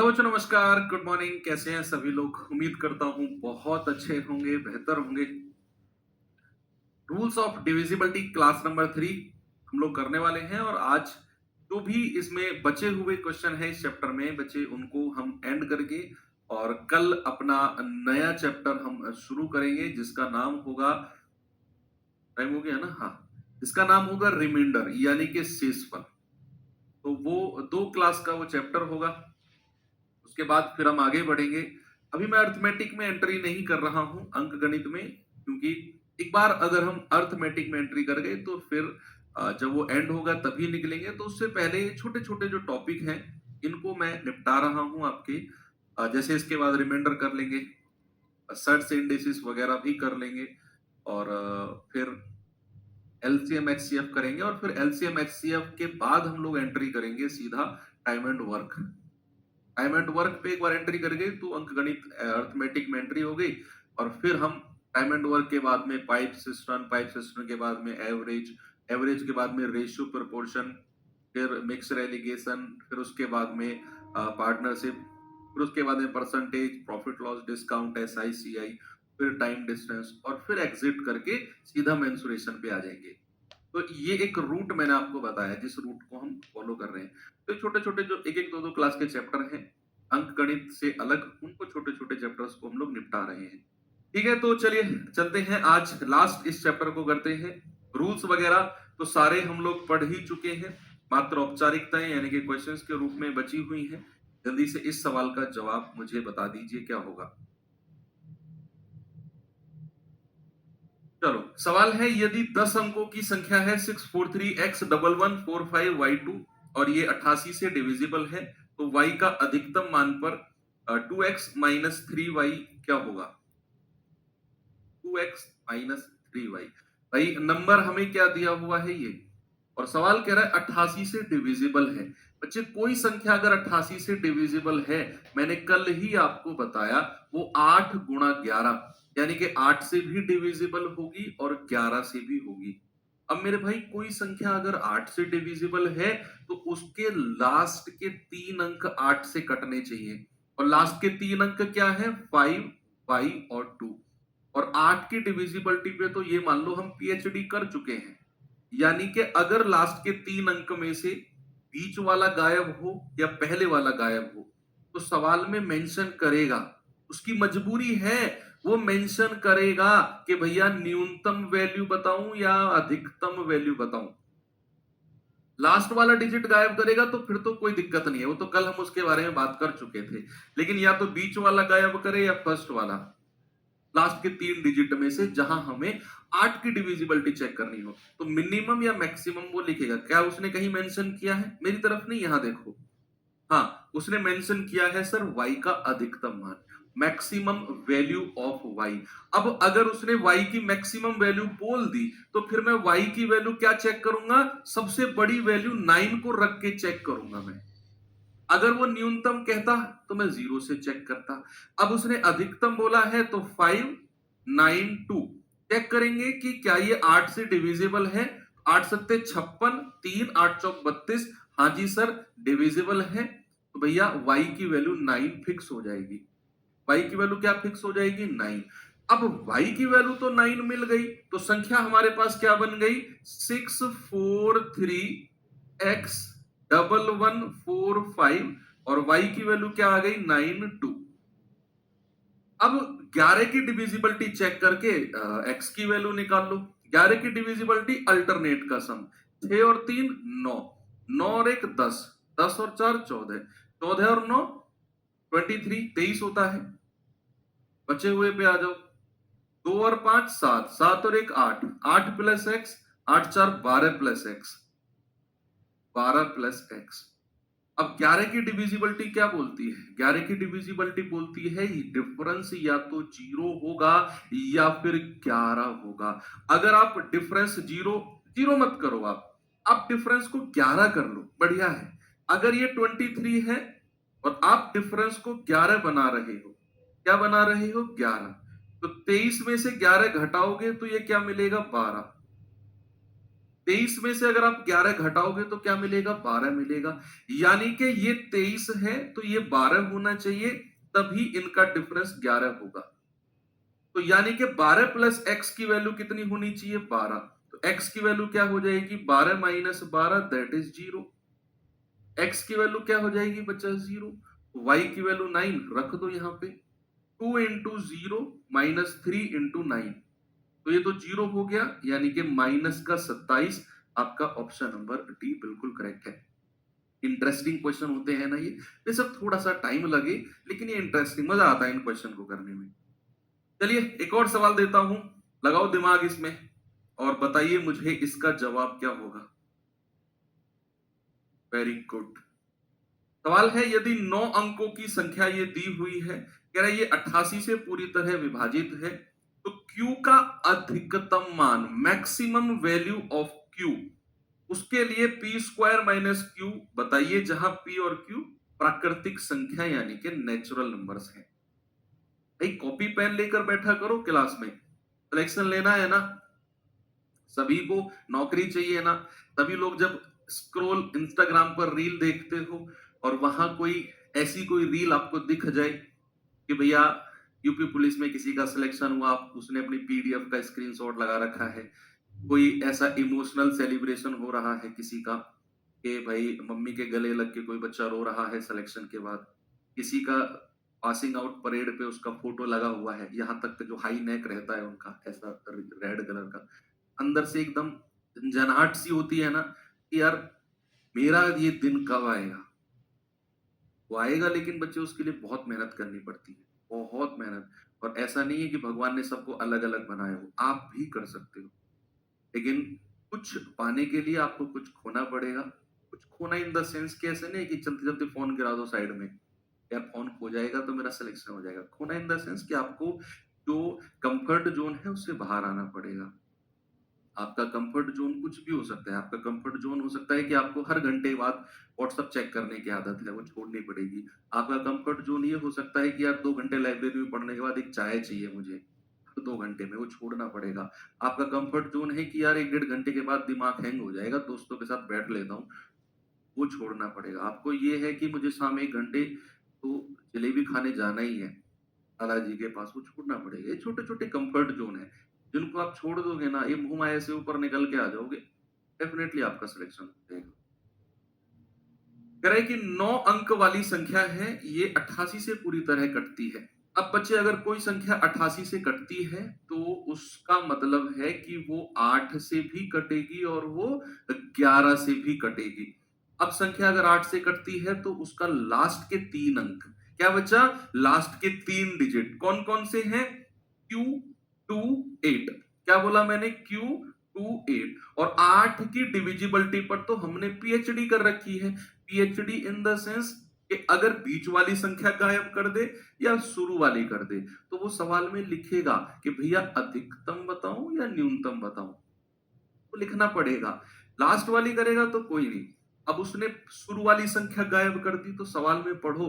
Hello बच्चों, नमस्कार, good morning. कैसे हैं सभी लोग? उम्मीद करता हूँ बहुत अच्छे होंगे, बेहतर होंगे। Rules of divisibility class number 3 हम लोग करने वाले हैं और आज जो भी इसमें बचे हुए क्वेश्चन है इस चैप्टर में बचे उनको हम एंड करके और कल अपना नया चैप्टर हम शुरू करेंगे जिसका नाम होगा, टाइम हो गया ना? हाँ, इसका नाम होगा रिमाइंडर यानी कि शेषफल। तो वो 2 क्लास का वो चैप्टर होगा। उसके बाद फिर हम आगे बढ़ेंगे। अभी मैं अर्थमेटिक में एंट्री नहीं कर रहा हूं, अंक गणित में, क्योंकि एक बार अगर हम अर्थमेटिक में एंट्री कर गए तो फिर जब वो एंड होगा तभी निकलेंगे। तो उससे पहले छोटे छोटे जो टॉपिक हैं इनको मैं निपटा रहा हूं आपके। जैसे इसके बाद रिमाइंडर कर लेंगे, सर्च इंडिसेस वगैरह भी कर लेंगे और फिर एलसीएम एचसीएफ करेंगे और फिर एलसीएम एचसीएफ के बाद हम लोग एंट्री करेंगे सीधा time and work. Time and work पे एक बार एंट्री कर गई तो अंक गणित अर्थमेटिक में एंट्री हो गई और फिर हम टाइम एंड वर्क के बाद में पाइप सिस्टम के बाद में एवरेज, एवरेज के बाद में रेशियो प्रोपोर्शन, फिर मिक्सर एलिगेशन, फिर उसके बाद में पार्टनरशिप, फिर उसके बाद में percentage, profit loss, discount, SI CI, फिर टाइम डिस्टेंस और फिर एग्जिट करके सीधा मेंसुरेशन पे आ जाएंगे। तो ये एक रूट मैंने आपको बताया जिस रूट को हम फॉलो कर रहे हैं। तो छोटे छोटे जो एक एक दो दो क्लास के चैप्टर हैं अंक गणित से अलग, उनको छोटे छोटे चैप्टर्स को हम लोग निपटा रहे हैं। ठीक है, तो चलिए चलते हैं, आज लास्ट इस चैप्टर को करते हैं। रूल्स वगैरह तो सारे हम लोग पढ़ ही चुके हैं, मात्र औपचारिकताएं यानी कि क्वेश्चंस के रूप में बची हुई हैं। जल्दी से इस सवाल का जवाब मुझे बता दीजिए क्या होगा। चलो, सवाल है, यदि 10 अंकों की संख्या है 643x1145y2 और ये 88 से डिविजिबल है तो y का अधिकतम मान पर 2x माइनस 3y क्या होगा? 2x minus 3y। भाई नंबर हमें क्या दिया हुआ है ये, और सवाल कह रहा है 88 से डिविजिबल है। बच्चे कोई संख्या अगर 88 से डिविजिबल है, मैंने कल ही आपको बताया, वो 8 गुणा 11 यानी कि 8 से भी डिविजिबल होगी और 11 से भी होगी। अब मेरे भाई कोई संख्या अगर 8 से डिविजिबल है तो उसके लास्ट के 3 अंक 8 से कटने चाहिए और लास्ट के 3 अंक क्या है? 5, y और 2। और 8 की डिविजिबिलिटी पे तो ये मान लो हम पीएचडी कर चुके हैं, यानी कि अगर लास्ट के 3 अंक में से बीच वाला गायब हो या पहले वाला गायब हो तो सवाल में मेंशन करेगा, उसकी मजबूरी है, वो मेंशन करेगा कि भैया न्यूनतम वैल्यू बताऊं या अधिकतम वैल्यू बताऊं। लास्ट वाला डिजिट गायब करेगा तो फिर तो कोई दिक्कत नहीं है, वो तो कल हम उसके बारे में बात कर चुके थे। लेकिन या तो बीच वाला गायब करे या फर्स्ट वाला, लास्ट के 3 डिजिट में से जहां हमें 8 की डिविजिबिलिटी चेक करनी हो। तो मिनिमम या मैक्सिमम वो लिखेगा। क्या उसने कहीं मेंशन किया है? मेरी तरफ नहीं, यहां देखो। हाँ, उसने मेंशन किया है सर y का अधिकतम मान, मैक्सिमम वैल्यू ऑफ y। अब अगर उसने y की मैक्सिमम वैल्यू बोल दी तो फिर मैं y की वैल्यू क्या चेक करूंगा? सबसे बड़ी वैल्यू 9 को रख के चेक करूंगा मैं। अगर वो न्यूनतम कहता तो मैं 0 से चेक करता। अब उसने अधिकतम बोला है तो 5, 9, 2 चेक करेंगे कि क्या ये 8 से डिविजिबल है। 8 सत्ते 56, 3 8 चौक 32। हाँ जी सर, डिविजिबल है। तो भैया y की वैल्यू 9 फिक्स हो जाएगी। y की वैल्यू क्या फिक्स हो जाएगी? 9। अब y की वैल्यू तो 9 मिल गई तो संख्या हमारे पास क्या बन गई? 643x 1145 और y की वैल्यू क्या आ गई? 92। अब 11 की डिविजिबिलिटी चेक करके x की वैल्यू निकाल लो। 11 की डिविजिबिलिटी अल्टरनेट का सम, 6 और 3 9, 9 और 1 10, 10 और 4 14, 14 और 9 23, 23 होता है। बचे हुए पे आ जाओ, 2 और 5 7, 7 और 1 8, 8 plus x, 8 4 12 plus x, 12 plus x. अब 11 की डिविजिबिलिटी क्या बोलती है? 11 की डिविजिबिलिटी बोलती है डिफरेंस या तो 0 होगा या फिर 11 होगा। अगर आप डिफरेंस 0 0 मत करो, आप डिफरेंस को 11 कर लो, बढ़िया है। अगर ये 23 है और आप डिफरेंस को 11 बना रहे हो, क्या बना रहे हो? 11। तो 23 में से 11 घटाओगे तो ये क्या मिलेगा? 12। 23 में से अगर आप 11 घटाओगे तो क्या मिलेगा? 12 मिलेगा। यानी कि ये 23 है तो ये 12 होना चाहिए, तभी इनका डिफरेंस 11 होगा। तो यानी कि 12 प्लस एक्स की वैल्यू कितनी होनी चाहिए? 12। तो एक्स की वैल्यू क्या हो जाएगी? 12 माइनस 12 दैट इज 0। एक्स की वैल्यू क्या हो जाएगी बच्चा? 0। वाई की वैल्यू 9 रख दो यहां पे। 2 इंटू 0 माइनस 3 इंटू 9, तो ये तो 0 हो गया, यानी कि माइनस का 27। आपका ऑप्शन नंबर डी बिल्कुल करेक्ट है। इंटरेस्टिंग क्वेश्चन होते हैं ना ये सब थोड़ा सा टाइम लगे, लेकिन ये इंटरेस्टिंग, मजा आता है इन क्वेश्चन को करने में। चलिए एक और सवाल देता हूं, लगाओ दिमाग इसमें और बताइए मुझे इसका जवाब क्या होगा। Very good. सवाल है, यदि 9 अंकों की संख्या ये दी हुई है, कह रहा है ये 88 से पूरी तरह विभाजित है, तो Q का अधिकतम मान, मैक्सिमम वैल्यू ऑफ Q, उसके लिए पी स्क्वायर माइनस क्यू बताइए, जहां P और Q प्राकृतिक संख्या यानी कि नेचुरल नंबर्स हैं। भाई कॉपी पेन लेकर बैठा करो क्लास में, सिलेक्शन लेना है ना, सभी को नौकरी चाहिए ना। तभी लोग जब स्क्रॉल इंस्टाग्राम पर रील देखते हो और वहां कोई ऐसी कोई रील आपको दिख जाए कि भैया यूपी पुलिस में किसी का सिलेक्शन हुआ, उसने अपनी पीडीएफ का स्क्रीनशॉट लगा रखा है, कोई ऐसा इमोशनल सेलिब्रेशन हो रहा है किसी का कि भाई मम्मी के गले लग के कोई बच्चा रो रहा है सिलेक्शन के बाद, किसी का पासिंग आउट परेड पे उसका फोटो लगा हुआ है, यहाँ तक कि जो हाई नेक रहता है उनका ऐसा रेड कलर का, अंदर से एकदम झंझनाहट सी होती है ना कि यार मेरा ये दिन कब आएगा। वो आएगा, लेकिन बच्चे उसके लिए बहुत मेहनत करनी पड़ती है, बहुत मेहनत। और ऐसा नहीं है कि भगवान ने सबको अलग अलग बनाया हो, आप भी कर सकते हो, लेकिन कुछ पाने के लिए आपको कुछ खोना पड़ेगा। कुछ खोना इन द सेंस कि ऐसे नहीं कि चलते चलते फोन गिरा दो साइड में, यार फोन खो जाएगा तो मेरा सिलेक्शन हो जाएगा। खोना इन द सेंस कि आपको जो कंफर्ट जोन है उससे बाहर आना पड़ेगा। आपका कंफर्ट जोन कुछ भी हो सकता है। आपका कंफर्ट जोन हो सकता है कि आपको हर घंटे बाद व्हाट्सएप चेक करने की आदत है, वो छोड़नी पड़ेगी। आपका कंफर्ट जोन ये हो सकता है कि यार 2 घंटे लाइब्रेरी में पढ़ने के बाद एक चाय चाहिए मुझे, हर 2 घंटे में, वो छोड़ना पड़ेगा। आपका कंफर्ट जोन है कि यार 1 डेढ़ घंटे के बाद दिमाग हैंग हो जाएगा, दोस्तों के साथ बैठ लेता हूँ, वो छोड़ना पड़ेगा। आपको ये है कि मुझे शाम 1 घंटे तो जलेबी खाने जाना ही है दादाजी के पास, वो छोड़ना पड़ेगा। ये छोटे-छोटे कंफर्ट जोन है, जिनको आप छोड़ दोगे ना, ये मुँह माया से ऊपर निकल के आ जाओगे, डेफिनेटली आपका सिलेक्शन हो जाएगा। कह रहे हैं कि 9 अंक वाली संख्या है, ये 88 से पूरी तरह कटती है। अब बच्चे अगर कोई संख्या 88 से कटती है तो उसका मतलब है कि वो 8 से भी कटेगी और वो 11 से भी कटेगी। अब संख्या अगर 8 से कटती है तो उसका लास्ट के 3 अंक, क्या बच्चा? लास्ट के 3 डिजिट कौन कौन से हैं? Q28। क्या बोला मैंने? Q28। और 8 की डिविजिबिलिटी पर तो हमने पीएचडी कर रखी है। पीएचडी इन द सेंस कि अगर बीच वाली संख्या गायब कर दे या शुरू वाली कर दे, तो वो सवाल में लिखेगा कि भैया अधिकतम बताऊं या न्यूनतम बताऊं, तो लिखना पड़ेगा। लास्ट वाली करेगा तो कोई नहीं। अब उसने शुरू वाली संख्या गायब कर दी तो सवाल में पढ़ो,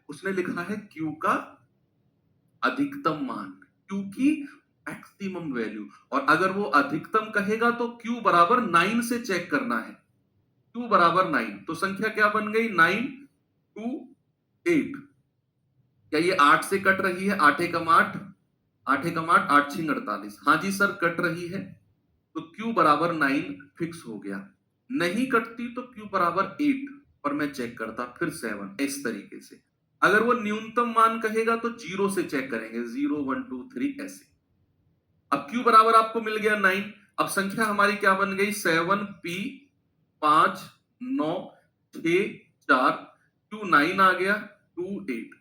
उसने लिखा है क्यू का अधिकतम मान, क्यू की मैक्सिमम वैल्यू। और अगर वो अधिकतम कहेगा तो क्यू बराबर 9 से चेक करना है। क्यू बराबर 9, तो संख्या क्या बन गई? 9 2 8। क्या ये 8 से कट रही है? 8 एकम 8, 8 एकम 8, 8 छिंग 48। हाँ जी सर कट रही है, तो Q बराबर 9 फिक्स हो गया। नहीं कटती तो Q बराबर 8 पर मैं चेक करता, फिर 7, इस तरीके से। अगर वो न्यूनतम मान कहेगा तो 0 से चेक करेंगे, 0 1 2 3 ऐसे। अब Q बराबर आपको मिल गया 9। अब संख्या हमारी क्या बन गई? 7P 5 9 6 4, Q9 आ गया 2 8।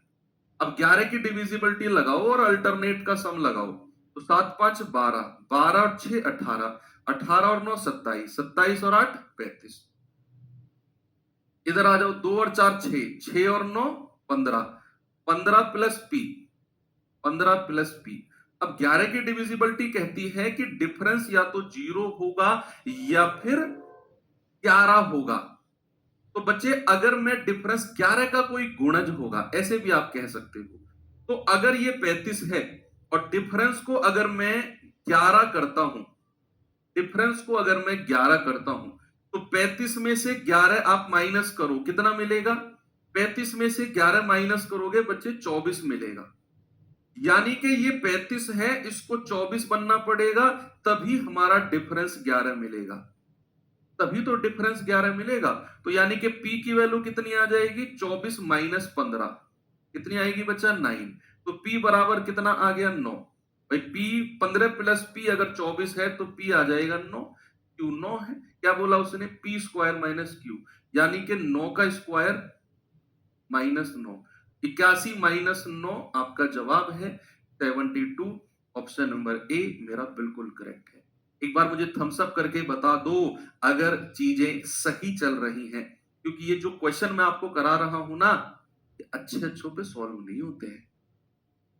अब 11 की डिविजिबिलिटी लगाओ और अल्टरनेट का सम लगाओ, तो 7 5 12, 12 और 6 18, 18 और 9 27, 27 और 8 35। इधर आ जाओ, 2 और 4 6, 6 और 9 15, 15 प्लस पी, 15 प्लस पी। अब 11 की डिविजिबिलिटी कहती है कि डिफरेंस या तो 0 होगा या फिर 11 होगा। तो बच्चे अगर मैं डिफरेंस 11 का कोई गुणज होगा, ऐसे भी आप कह सकते हो, तो अगर ये 35 है और डिफरेंस को अगर मैं 11 करता हूं, डिफरेंस को अगर मैं 11 करता हूं तो 35 में से 11 आप माइनस करो, कितना मिलेगा? 35 में से 11 माइनस करोगे बच्चे 24 मिलेगा। यानी कि ये 35 है, इसको 24 बनना पड़ेगा, तभी हमारा डिफरेंस 11 मिलेगा, तभी तो डिफरेंस 11 मिलेगा। तो यानी कि P की वैल्यू कितनी आ जाएगी? 24 माइनस 15, कितनी आएगी बच्चा? 9। तो P बराबर कितना आ गया? 9। भाई P 15 प्लस P अगर 24 है तो P आ जाएगा 9। Q 9 है। क्या बोला उसने? P स्क्वायर माइनस Q, यानी कि 9 का स्क्वायर माइनस 9। 81 माइनस 9 आपका जवाब है 72। ऑप्शन नंबर ए मेरा बिल्कुल करेक्ट है। एक बार मुझे थम्स अप करके बता दो अगर चीजें सही चल रही हैं, क्योंकि ये जो क्वेश्चन मैं आपको करा रहा हूं ना, ये अच्छे अच्छों पे सॉल्व नहीं होते हैं।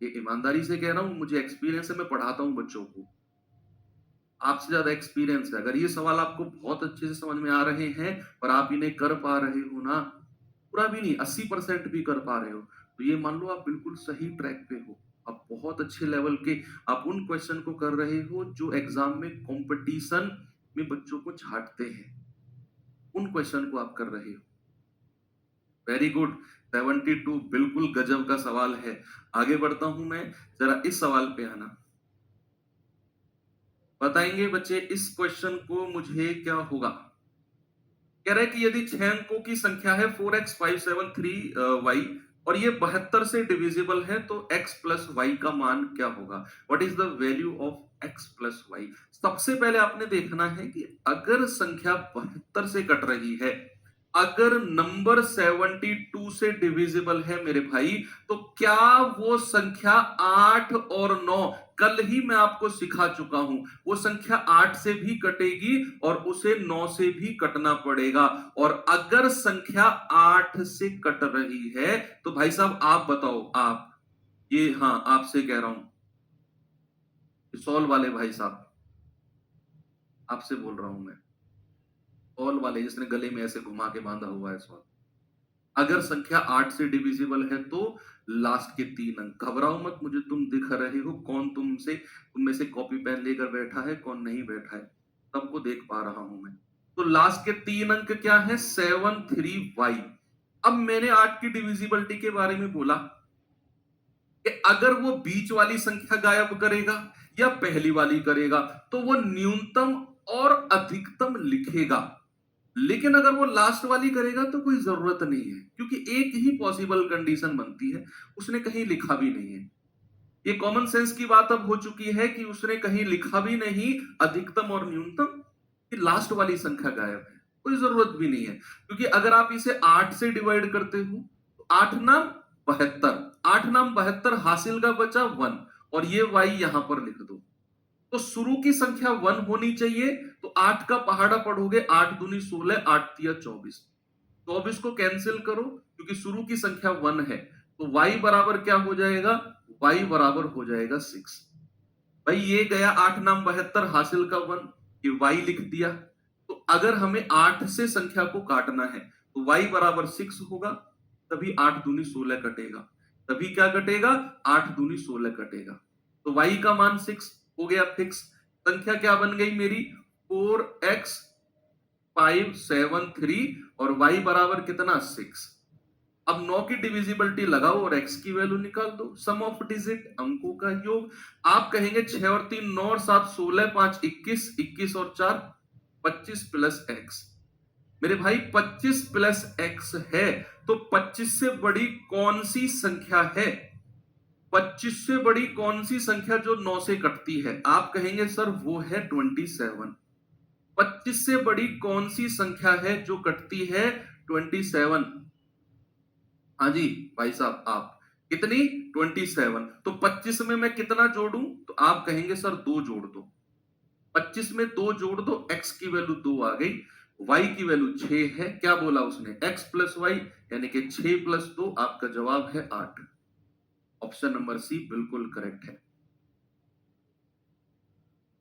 ये ईमानदारी से कह रहा हूं, मुझे एक्सपीरियंस है, मैं पढ़ाता हूं बच्चों को, आपसे ज्यादा एक्सपीरियंस है। अगर ये सवाल आपको बहुत अच्छे से समझ में आ रहे हैं और आप इन्हें कर पा रहे हो ना, पूरा भी नहीं 80% भी कर पा रहे हो, तो ये मान लो आप बिल्कुल सही ट्रैक पे हो। आप बहुत अच्छे लेवल के आप उन क्वेश्चन को कर रहे हो जो एग्जाम में कंपटीशन में बच्चों को छांटते हैं, उन क्वेश्चन को आप कर रहे हो। Very good. 72 बिल्कुल गजब का सवाल है। आगे बढ़ता हूं मैं, जरा इस सवाल पे आना। बताएंगे बच्चे इस क्वेश्चन को मुझे क्या होगा? कह रहा है कि यदि 6 अंकों की संख्या है 4x573y और ये 72 से डिविजिबल है तो x प्लस वाई का मान क्या होगा? What is the value of x plus y? सबसे पहले आपने देखना है कि अगर संख्या 72 से कट रही है, अगर नंबर 72 से डिविजिबल है मेरे भाई, तो क्या वो संख्या 8 और 9, कल ही मैं आपको सिखा चुका हूं, वो संख्या 8 से भी कटेगी और उसे 9 से भी कटना पड़ेगा। और अगर संख्या 8 से कट रही है तो भाई साहब आप बताओ, आप ये, हाँ आपसे कह रहा हूं, सॉल्व वाले भाई साहब, आपसे बोल रहा हूं मैं, सॉल्व वाले जिसने गले में ऐसे घुमा के बांधा हुआ है सॉल्व। अगर संख्या 8 से डिविजिबल है तो लास्ट के 3 अंक, घबराओ मत, मुझे तुम दिख रहे हो, कौन तुम में से कॉपी पेन लेकर बैठा है, कौन नहीं बैठा है, सबको देख पा रहा हूं मैं। तो लास्ट के 3 अंक क्या है? 73y। अब मैंने 8 की डिविजिबिलिटी के बारे में बोला कि अगर वो बीच वाली संख्या गायब करेगा या पहली वाली करेगा तो वो न्यूनतम और अधिकतम लिखेगा, लेकिन अगर वो लास्ट वाली करेगा तो कोई जरूरत नहीं है, क्योंकि एक ही पॉसिबल कंडीशन बनती है, उसने कहीं लिखा भी नहीं है। ये कॉमन सेंस की बात अब हो चुकी है कि उसने कहीं लिखा भी नहीं अधिकतम और न्यूनतम, कि लास्ट वाली संख्या गायब है, कोई जरूरत भी नहीं है। क्योंकि अगर आप इसे 8 से डिवाइड करते हो तो 8 नाम 72, 8 नाम 72 हासिल का बचा 1, और ये y यहां पर लिख दो। तो शुरू की संख्या 1 होनी चाहिए, तो 8 का पहाड़ा पढ़ोगे, 8 दूनी 16, 8 तिया 24, 24 को कैंसिल करो क्योंकि शुरू की संख्या 1 है, तो y बराबर क्या हो जाएगा? y बराबर हो जाएगा 6। भाई ये गया 8 नाम 72 हासिल का 1, ये y लिख दिया। तो अगर हमें 8 से संख्या को काटना है तो y बराबर 6 होगा, तभी 8 दूनी 16 कटेगा, तभी क्या कटेगा? 8 दूनी 16 कटेगा, तो y का मान 6 हो गया फिक्स। संख्या क्या बन गई मेरी? 4x573 और y बराबर कितना? 6। अब 9 की डिविजिबिलिटी लगाओ और x की वैल्यू निकाल दो, सम ऑफ डिजिट, अंकों का योग। आप कहेंगे 6 और 3 9 और 7 16, 5 21, 21 और 4 25 प्लस x। मेरे भाई 25 प्लस x है, तो 25 से बड़ी कौन सी संख्या है? 25 से बड़ी कौन सी संख्या जो 9 से कटती है? आप कहेंगे सर वो है 27। 25 से बड़ी कौन सी संख्या है जो कटती है? 27। हाँ जी भाई साहब, आप कितनी? 27। तो 25 में मैं कितना जोड़ूं? तो आप कहेंगे सर 2 जोड़ दो। 25 में 2 जोड़ दो, x की वैल्यू 2 आ गई, y की वैल्यू 6 है। क्या बोला उसने? x प्लस वाई, यानी कि 6 प्लस 2, आपका जवाब है 8। ऑप्शन नंबर सी बिल्कुल करेक्ट है।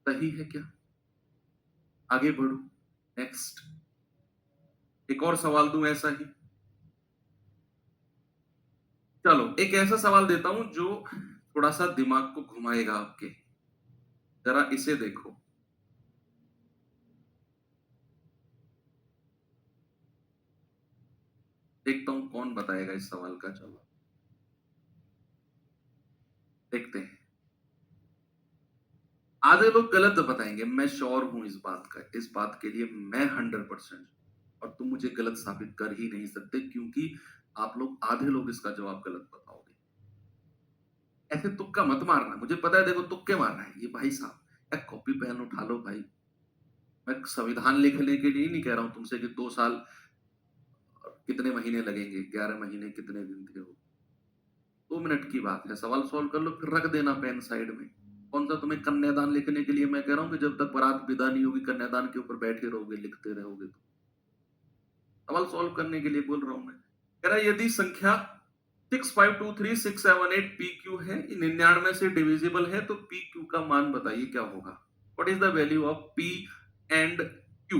सही है क्या? आगे बढ़ो, नेक्स्ट एक और सवाल दूं ऐसा ही। चलो एक ऐसा सवाल देता हूं जो थोड़ा सा दिमाग को घुमाएगा आपके, जरा इसे देखो। देखता हूं कौन बताएगा इस सवाल का जवाब। देखते हैं। आधे लोग गलत बताएंगे, मैं श्योर हूं इस बात का, इस बात के लिए मैं 100%, और तुम मुझे गलत साबित कर ही नहीं सकते, क्योंकि आप लोग आधे लोग इसका जवाब गलत बताओगे। ऐसे तुक्का मत मारना, मुझे पता है देखो तुक्के मारना है ये भाई साहब। एक कॉपी पेन उठा लो भाई। मैं संविधान लिखने के लिए नहीं कह रहा हूं तुमसे कि 2 साल कितने महीने लगेंगे, 11 महीने कितने दिन थे वो, 2 मिनट की बात है। सवाल सॉल्व कर लो, फिर रख देना पेन साइड में। कौन सा तुम्हें कन्यादान लिखने के लिए मैं कह रहा हूँ कि जब तक बारात विदा नहीं होगी कन्यादान के ऊपर बैठे रहोगे, लिखते रहोगे। तो सवाल सॉल्व करने के लिए बोल रहा हूं मैं। कह रहा यदि संख्या 6523678 पी क्यू है, 99 से डिविजिबल है, तो पी क्यू का मान बताइए क्या होगा। What is the value of P and Q.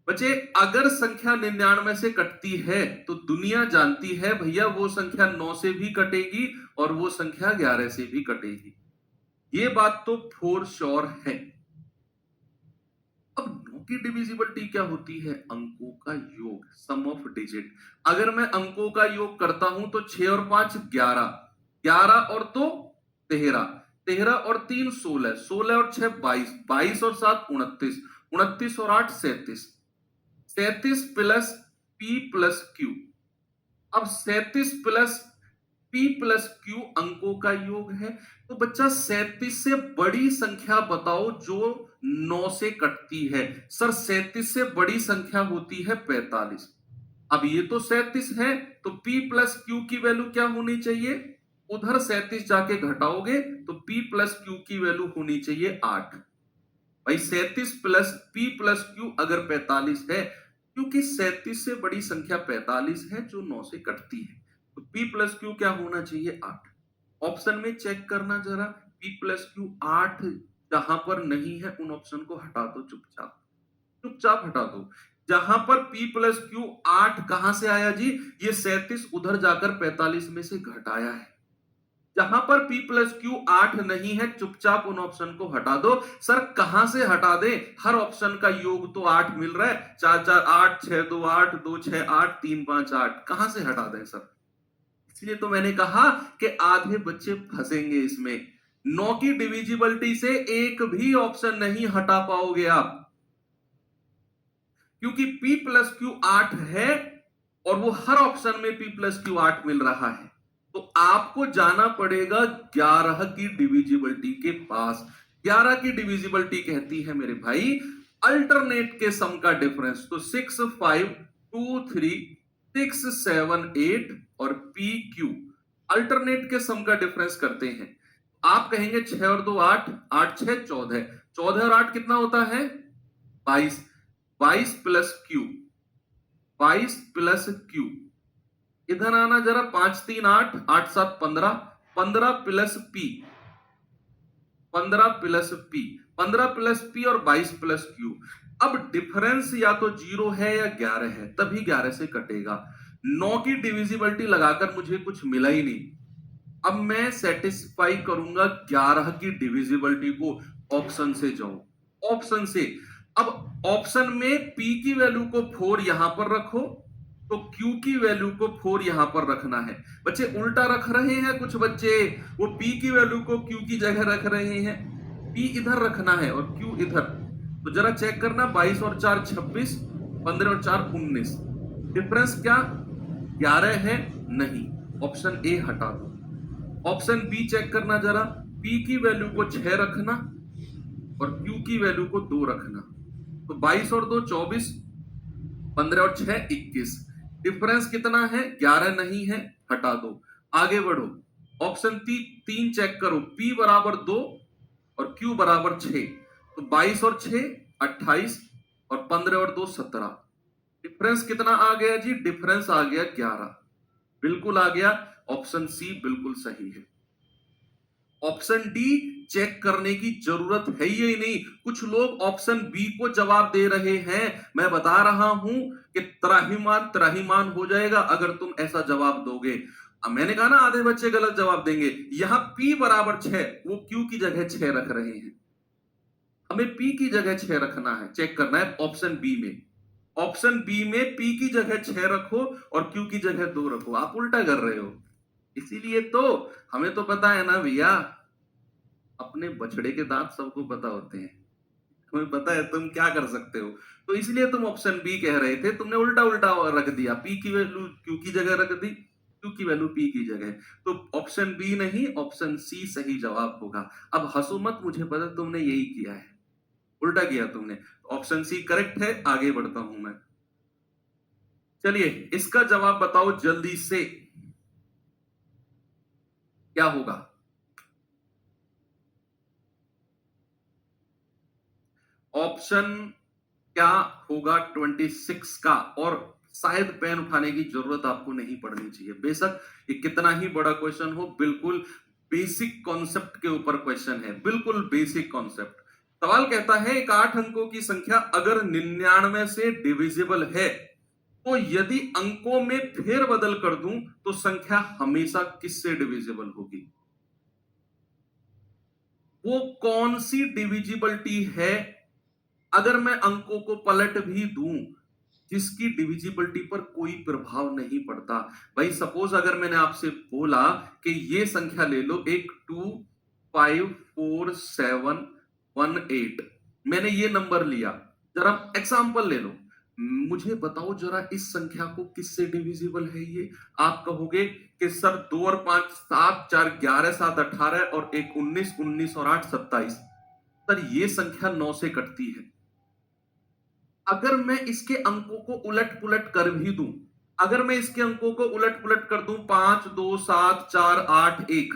बच्चे अगर संख्या 99 से कटती है तो दुनिया जानती है भैया वो संख्या 9 से भी कटेगी और वो संख्या 11 से भी कटेगी, ये बात तो फोर श्योर है। अब 9 की डिविजिबिलिटी क्या होती है? अंकों का योग, सम ऑफ डिजिट। अगर मैं अंकों का योग करता हूं तो 6 और 5 11, 11 और 2 13, 13 और 3 16, 16 और 6 22, 22 और 7 29, 29 और 8 37, 37 प्लस पी प्लस क्यू। अब 37 प्लस पी प्लस क्यू अंकों का योग है। तो बच्चा 37 से बड़ी संख्या बताओ जो 9 से कटती है। सर 37 से बड़ी संख्या होती है 45। अब ये तो 37 है, तो P प्लस क्यू की वैल्यू क्या होनी चाहिए? उधर 37 जाके घटाओगे तो P प्लस क्यू की वैल्यू होनी चाहिए 8। भाई 37 प्लस P प्लस क्यू अगर 45 है, क्योंकि 37 से बड़ी संख्या 45 है जो 9 से कटती है, तो P प्लस क्यू क्या होना चाहिए? 8। ऑप्शन में चेक करना जरा, P प्लस क्यू 8 जहां पर नहीं है उन ऑप्शन को हटा दो, चुपचाप चुपचाप हटा दो। जहां पर P प्लस क्यू 8 कहां से आया जी? ये 37 उधर जाकर 45 में से घटाया है। जहां पर P प्लस क्यू 8 नहीं है, चुपचाप उन ऑप्शन को हटा दो। सर कहां से हटा दे? हर ऑप्शन का योग तो 8 मिल रहा है, 4 4 8, 6 2 8, 2 6 8, 3 5 8, कहां से हटा दें सर? इसलिए तो मैंने कहा कि आधे बच्चे फंसेंगे इसमें। 9 की डिविजिबिलिटी से एक भी ऑप्शन नहीं हटा पाओगे आप, क्योंकि P प्लस क्यू 8 है और वो हर ऑप्शन में P प्लस क्यू 8 मिल रहा है। तो आपको जाना पड़ेगा 11 की डिविजिबिलिटी के पास। 11 की डिविजिबिलिटी कहती है मेरे भाई अल्टरनेट के सम का डिफरेंस। तो 6 5 2 3 6 7 8 और पी क्यू अल्टरनेट के सम का डिफरेंस करते हैं। आप कहेंगे 6 और 2 8, 8 6 14, 14 और 8 कितना होता है? 22, 22 प्लस क्यू, 22 प्लस क्यू। इधर आना जरा, 5 3 8, 8 7 15, 15 plus P, 15 plus P, 15 plus P और 22 प्लस क्यू। अब डिफरेंस या तो 0 है या 11 है, तभी 11 से कटेगा। 9 की डिविजिबिलिटी लगाकर मुझे कुछ मिला ही नहीं। अब मैं सेटिस्फाई करूंगा 11 की डिविजिबिलिटी को, ऑप्शन से जाऊं, ऑप्शन से। अब ऑप्शन में P की वैल्यू को 4 यहां पर रखो, तो Q की वैल्यू को 4 यहां पर रखना है। बच्चे उल्टा रख रहे हैं कुछ बच्चे, वो P की वैल्यू को Q की जगह रख रहे हैं। P इधर रखना है और Q इधर। तो जरा चेक करना, 22 और 4 26, 15 और 4 19। डिफरेंस क्या 11 है? नहीं, ऑप्शन ए हटा दो। ऑप्शन बी चेक करना जरा, P की वैल्यू को 6 रखना और Q की वैल्यू को 2 रखना। तो 22 और 2 24, 15 और 6 21। डिफरेंस कितना है? 11 नहीं है, हटा दो। आगे बढ़ो, ऑप्शन 3 चेक करो, P बराबर 2 और Q बराबर 6। तो 22 और 6 28 और 15 और 2 17। डिफरेंस कितना आ गया जी? डिफरेंस आ गया 11, बिल्कुल आ गया। ऑप्शन सी बिल्कुल सही है। ऑप्शन डी चेक करने की जरूरत है ही नहीं। कुछ लोग ऑप्शन बी को जवाब दे रहे हैं। मैं बता रहा हूं कि त्राहिमाम त्राहिमाम हो जाएगा अगर तुम ऐसा जवाब दोगे। अब मैंने कहा ना आधे बच्चे गलत जवाब देंगे। यहां P बराबर 6, वो Q की जगह 6 रख रहे हैं। हमें P की जगह 6 रखना है, चेक करना है ऑप्शन बी में। ऑप्शन बी में पी की जगह 6 रखो और क्यू की जगह 2 रखो, आप उल्टा कर रहे हो। इसीलिए तो हमें तो पता है ना भैया, अपने बछड़े के दांत सबको पता होते हैं, तुम्हें पता है तुम क्या कर सकते हो। तो इसलिए तुम ऑप्शन बी कह रहे थे, तुमने उल्टा उल्टा रख दिया, पी की वैल्यू क्यू की जगह रख दी, क्यू की वैल्यू पी की जगह। तो ऑप्शन बी नहीं, ऑप्शन सी सही जवाब होगा। अब हंसो मत, मुझे पता तुमने यही किया है, उल्टा किया तुमने। ऑप्शन सी करेक्ट है, आगे बढ़ता हूं मैं। चलिए इसका जवाब बताओ जल्दी से, क्या होगा। ऑप्शन क्या होगा 26 का। और शायद पेन उठाने की जरूरत आपको नहीं पड़नी चाहिए, बेशक ये कितना ही बड़ा क्वेश्चन हो, बिल्कुल बेसिक कॉन्सेप्ट के ऊपर क्वेश्चन है, बिल्कुल बेसिक कॉन्सेप्ट। सवाल कहता है एक 8 अंकों की संख्या अगर 99 से डिविजिबल है तो यदि अंकों में फेरबदल कर दूं तो संख्या हमेशा किससे डिविजिबल होगी। वो कौन सी डिविजिबिलिटी है, अगर मैं अंकों को पलट भी दूं जिसकी डिविजिबिलिटी पर कोई प्रभाव नहीं पड़ता। भाई सपोज अगर मैंने आपसे बोला कि ये संख्या ले लो, एक 254718, मैंने ये नंबर लिया, जरा एग्जांपल ले लो, मुझे बताओ जरा इस संख्या को किससे डिविजिबल है ये। आप कहोगे कि सर 2 और 5 7, 4 11, 7 18 और एक 19, 19 और 8 27। सर ये संख्या 9 से कटती है। अगर मैं इसके अंकों को उलट पुलट कर भी दूं, अगर मैं इसके अंकों को उलट पुलट कर दूं, 5 2 7 4 8 1,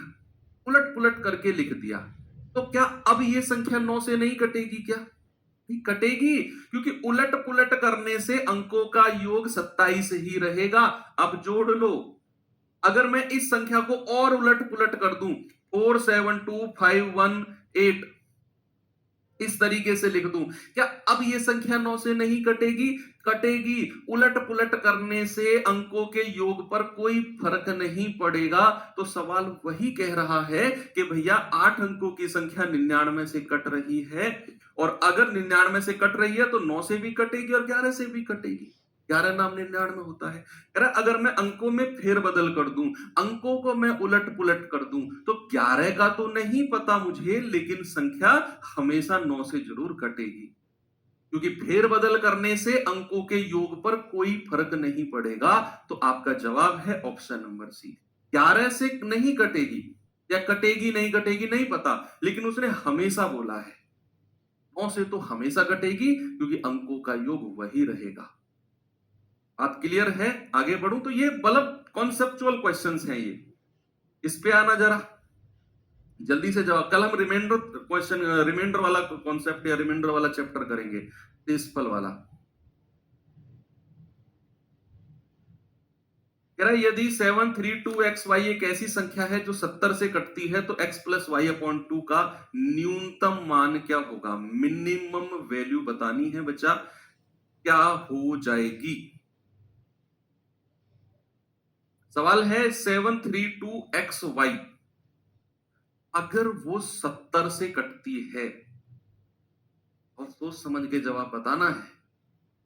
उलट पुलट करके लिख दिया, तो क्या अब ये संख्या 9 से नहीं कटेगी क्या। नहीं कटेगी, क्योंकि उलट पुलट करने से अंकों का योग 27 ही रहेगा। अब जोड़ लो, अगर मैं इस संख्या को और उलट पुलट कर दूं, 472518, इस तरीके से लिख दूं, क्या अब ये संख्या 9 से नहीं कटेगी। कटेगी, उलट पुलट करने से अंकों के योग पर कोई फर्क नहीं पड़ेगा। तो सवाल वही कह रहा है कि भैया 8 अंकों की संख्या 99 से कट रही है, और अगर 99 से कट रही है तो 9 से भी कटेगी और 11 से भी कटेगी। 11 नाम 99 होता है। अगर मैं अंकों में फेरबदल कर दूं, अंकों को मैं उलट पुलट कर दूं, तो 11 का तो नहीं पता मुझे, लेकिन संख्या हमेशा 9 से जरूर कटेगी, क्योंकि फेरबदल करने से अंकों के योग पर कोई फर्क नहीं पड़ेगा। तो आपका जवाब है ऑप्शन नंबर सी, 11 से नहीं कटेगी, या कटेगी नहीं कटेगी नहीं पता, लेकिन उसने हमेशा बोला है 9 से तो हमेशा कटेगी, क्योंकि अंकों का योग वही रहेगा। बात क्लियर है, आगे बढ़ूं तो ये मतलब कॉन्सेप्चुअल क्वेश्चंस हैं ये, इस पे आना जरा जल्दी से जवाब। कल हम रिमाइंडर क्वेश्चन, रिमाइंडर वाला कॉन्सेप्ट या रिमाइंडर वाला चैप्टर करेंगे, देशफल वाला। कह रहा है यदि 732xy एक ऐसी संख्या है जो 70 से कटती है तो x प्लस वाई अपॉन 2 का न्यूनतम मान क्या होगा। मिनिमम वैल्यू बतानी है बच्चा, क्या हो जाएगी। सवाल है 732xy अगर वो 70 से कटती है, और सोच समझ के जवाब बताना है।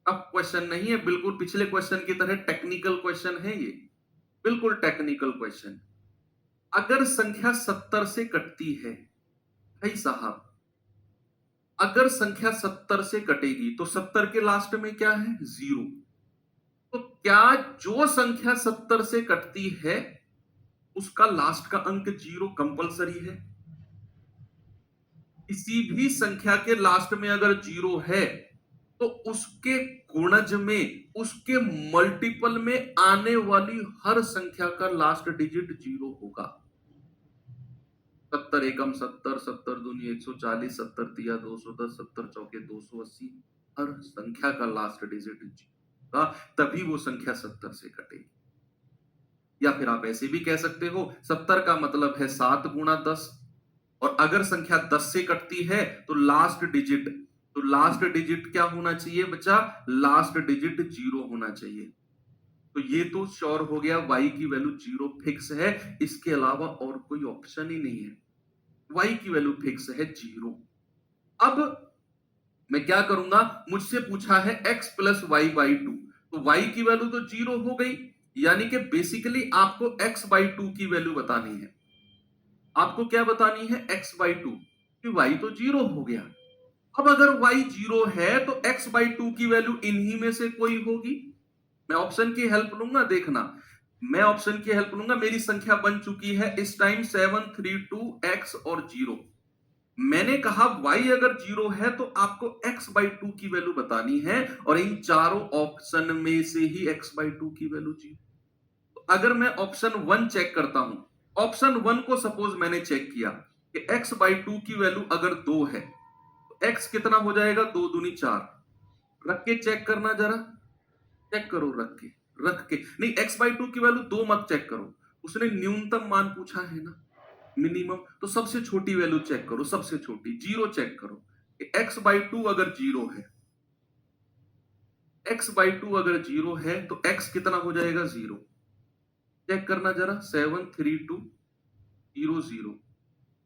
अब क्वेश्चन नहीं है, बिल्कुल पिछले क्वेश्चन की तरह टेक्निकल क्वेश्चन है ये, बिल्कुल टेक्निकल क्वेश्चन। अगर संख्या 70 से कटती है, भाई साहब अगर संख्या 70 से कटेगी तो 70 के लास्ट में क्या है, 0। तो क्या जो संख्या 70 से कटती है उसका लास्ट का अंक 0 कंपलसरी है। किसी भी संख्या के लास्ट में अगर 0 है तो उसके गुणज में, उसके मल्टीपल में आने वाली हर संख्या का लास्ट डिजिट 0 होगा। 70 एकम 70, 70 दूनी 140, 70 तिया 210, 70 चौके 280, हर संख्या का लास्ट डिजिट 0 होगा, तभी वो संख्या 70 से कटेगी। या फिर आप ऐसे भी कह सकते हो 70 का मतलब है 7 गुणा 10, और अगर संख्या 10 से कटती है तो लास्ट डिजिट, तो लास्ट डिजिट क्या होना चाहिए बच्चा, लास्ट डिजिट 0 होना चाहिए। तो ये तो श्योर हो गया, y की वैल्यू 0 फिक्स है, इसके अलावा और कोई ऑप्शन ही नहीं है, y की वैल्यू फिक्स है 0। अब मैं क्या करूंगा, मुझसे पूछा है x plus y by two, तो y की वैल्यू तो 0 हो गई, यानी कि बेसिकली आपको x बाई टू की वैल्यू बतानी है। आपको क्या बतानी है, x बाई टू, कि y तो 0 हो गया। अब अगर y 0 है तो x बाई टू की वैल्यू इन्हीं में से कोई होगी। मैं ऑप्शन की हेल्प लूंगा, देखना, मैं ऑप्शन की हेल्प लूंगा। मेरी संख्या बन चुकी है इस टाइम 7, 3, 2 x और 0। मैंने कहा y अगर 0 है तो आपको x बाई टू की वैल्यू बतानी है, और इन चारों ऑप्शन में से ही x बाई टू की वैल्यू 0। तो अगर मैं ऑप्शन 1 चेक करता हूं, ऑप्शन 1 को सपोज मैंने चेक किया कि x बाई टू की वैल्यू अगर 2 है तो x कितना हो जाएगा, 2 दूनी 4। रख के चेक करना जरा, चेक करो रख के नहीं, x बाई टू की वैल्यू 2 मत चेक करो, उसने न्यूनतम मान पूछा है ना, मिनिमम, तो सबसे छोटी वैल्यू चेक करो, सबसे छोटी 0 चेक करो कि x बाई टू अगर 0 है, x बाई टू अगर 0 है तो x कितना हो जाएगा, 0। चेक करना जरा, 7, 3, 2, 0, 0।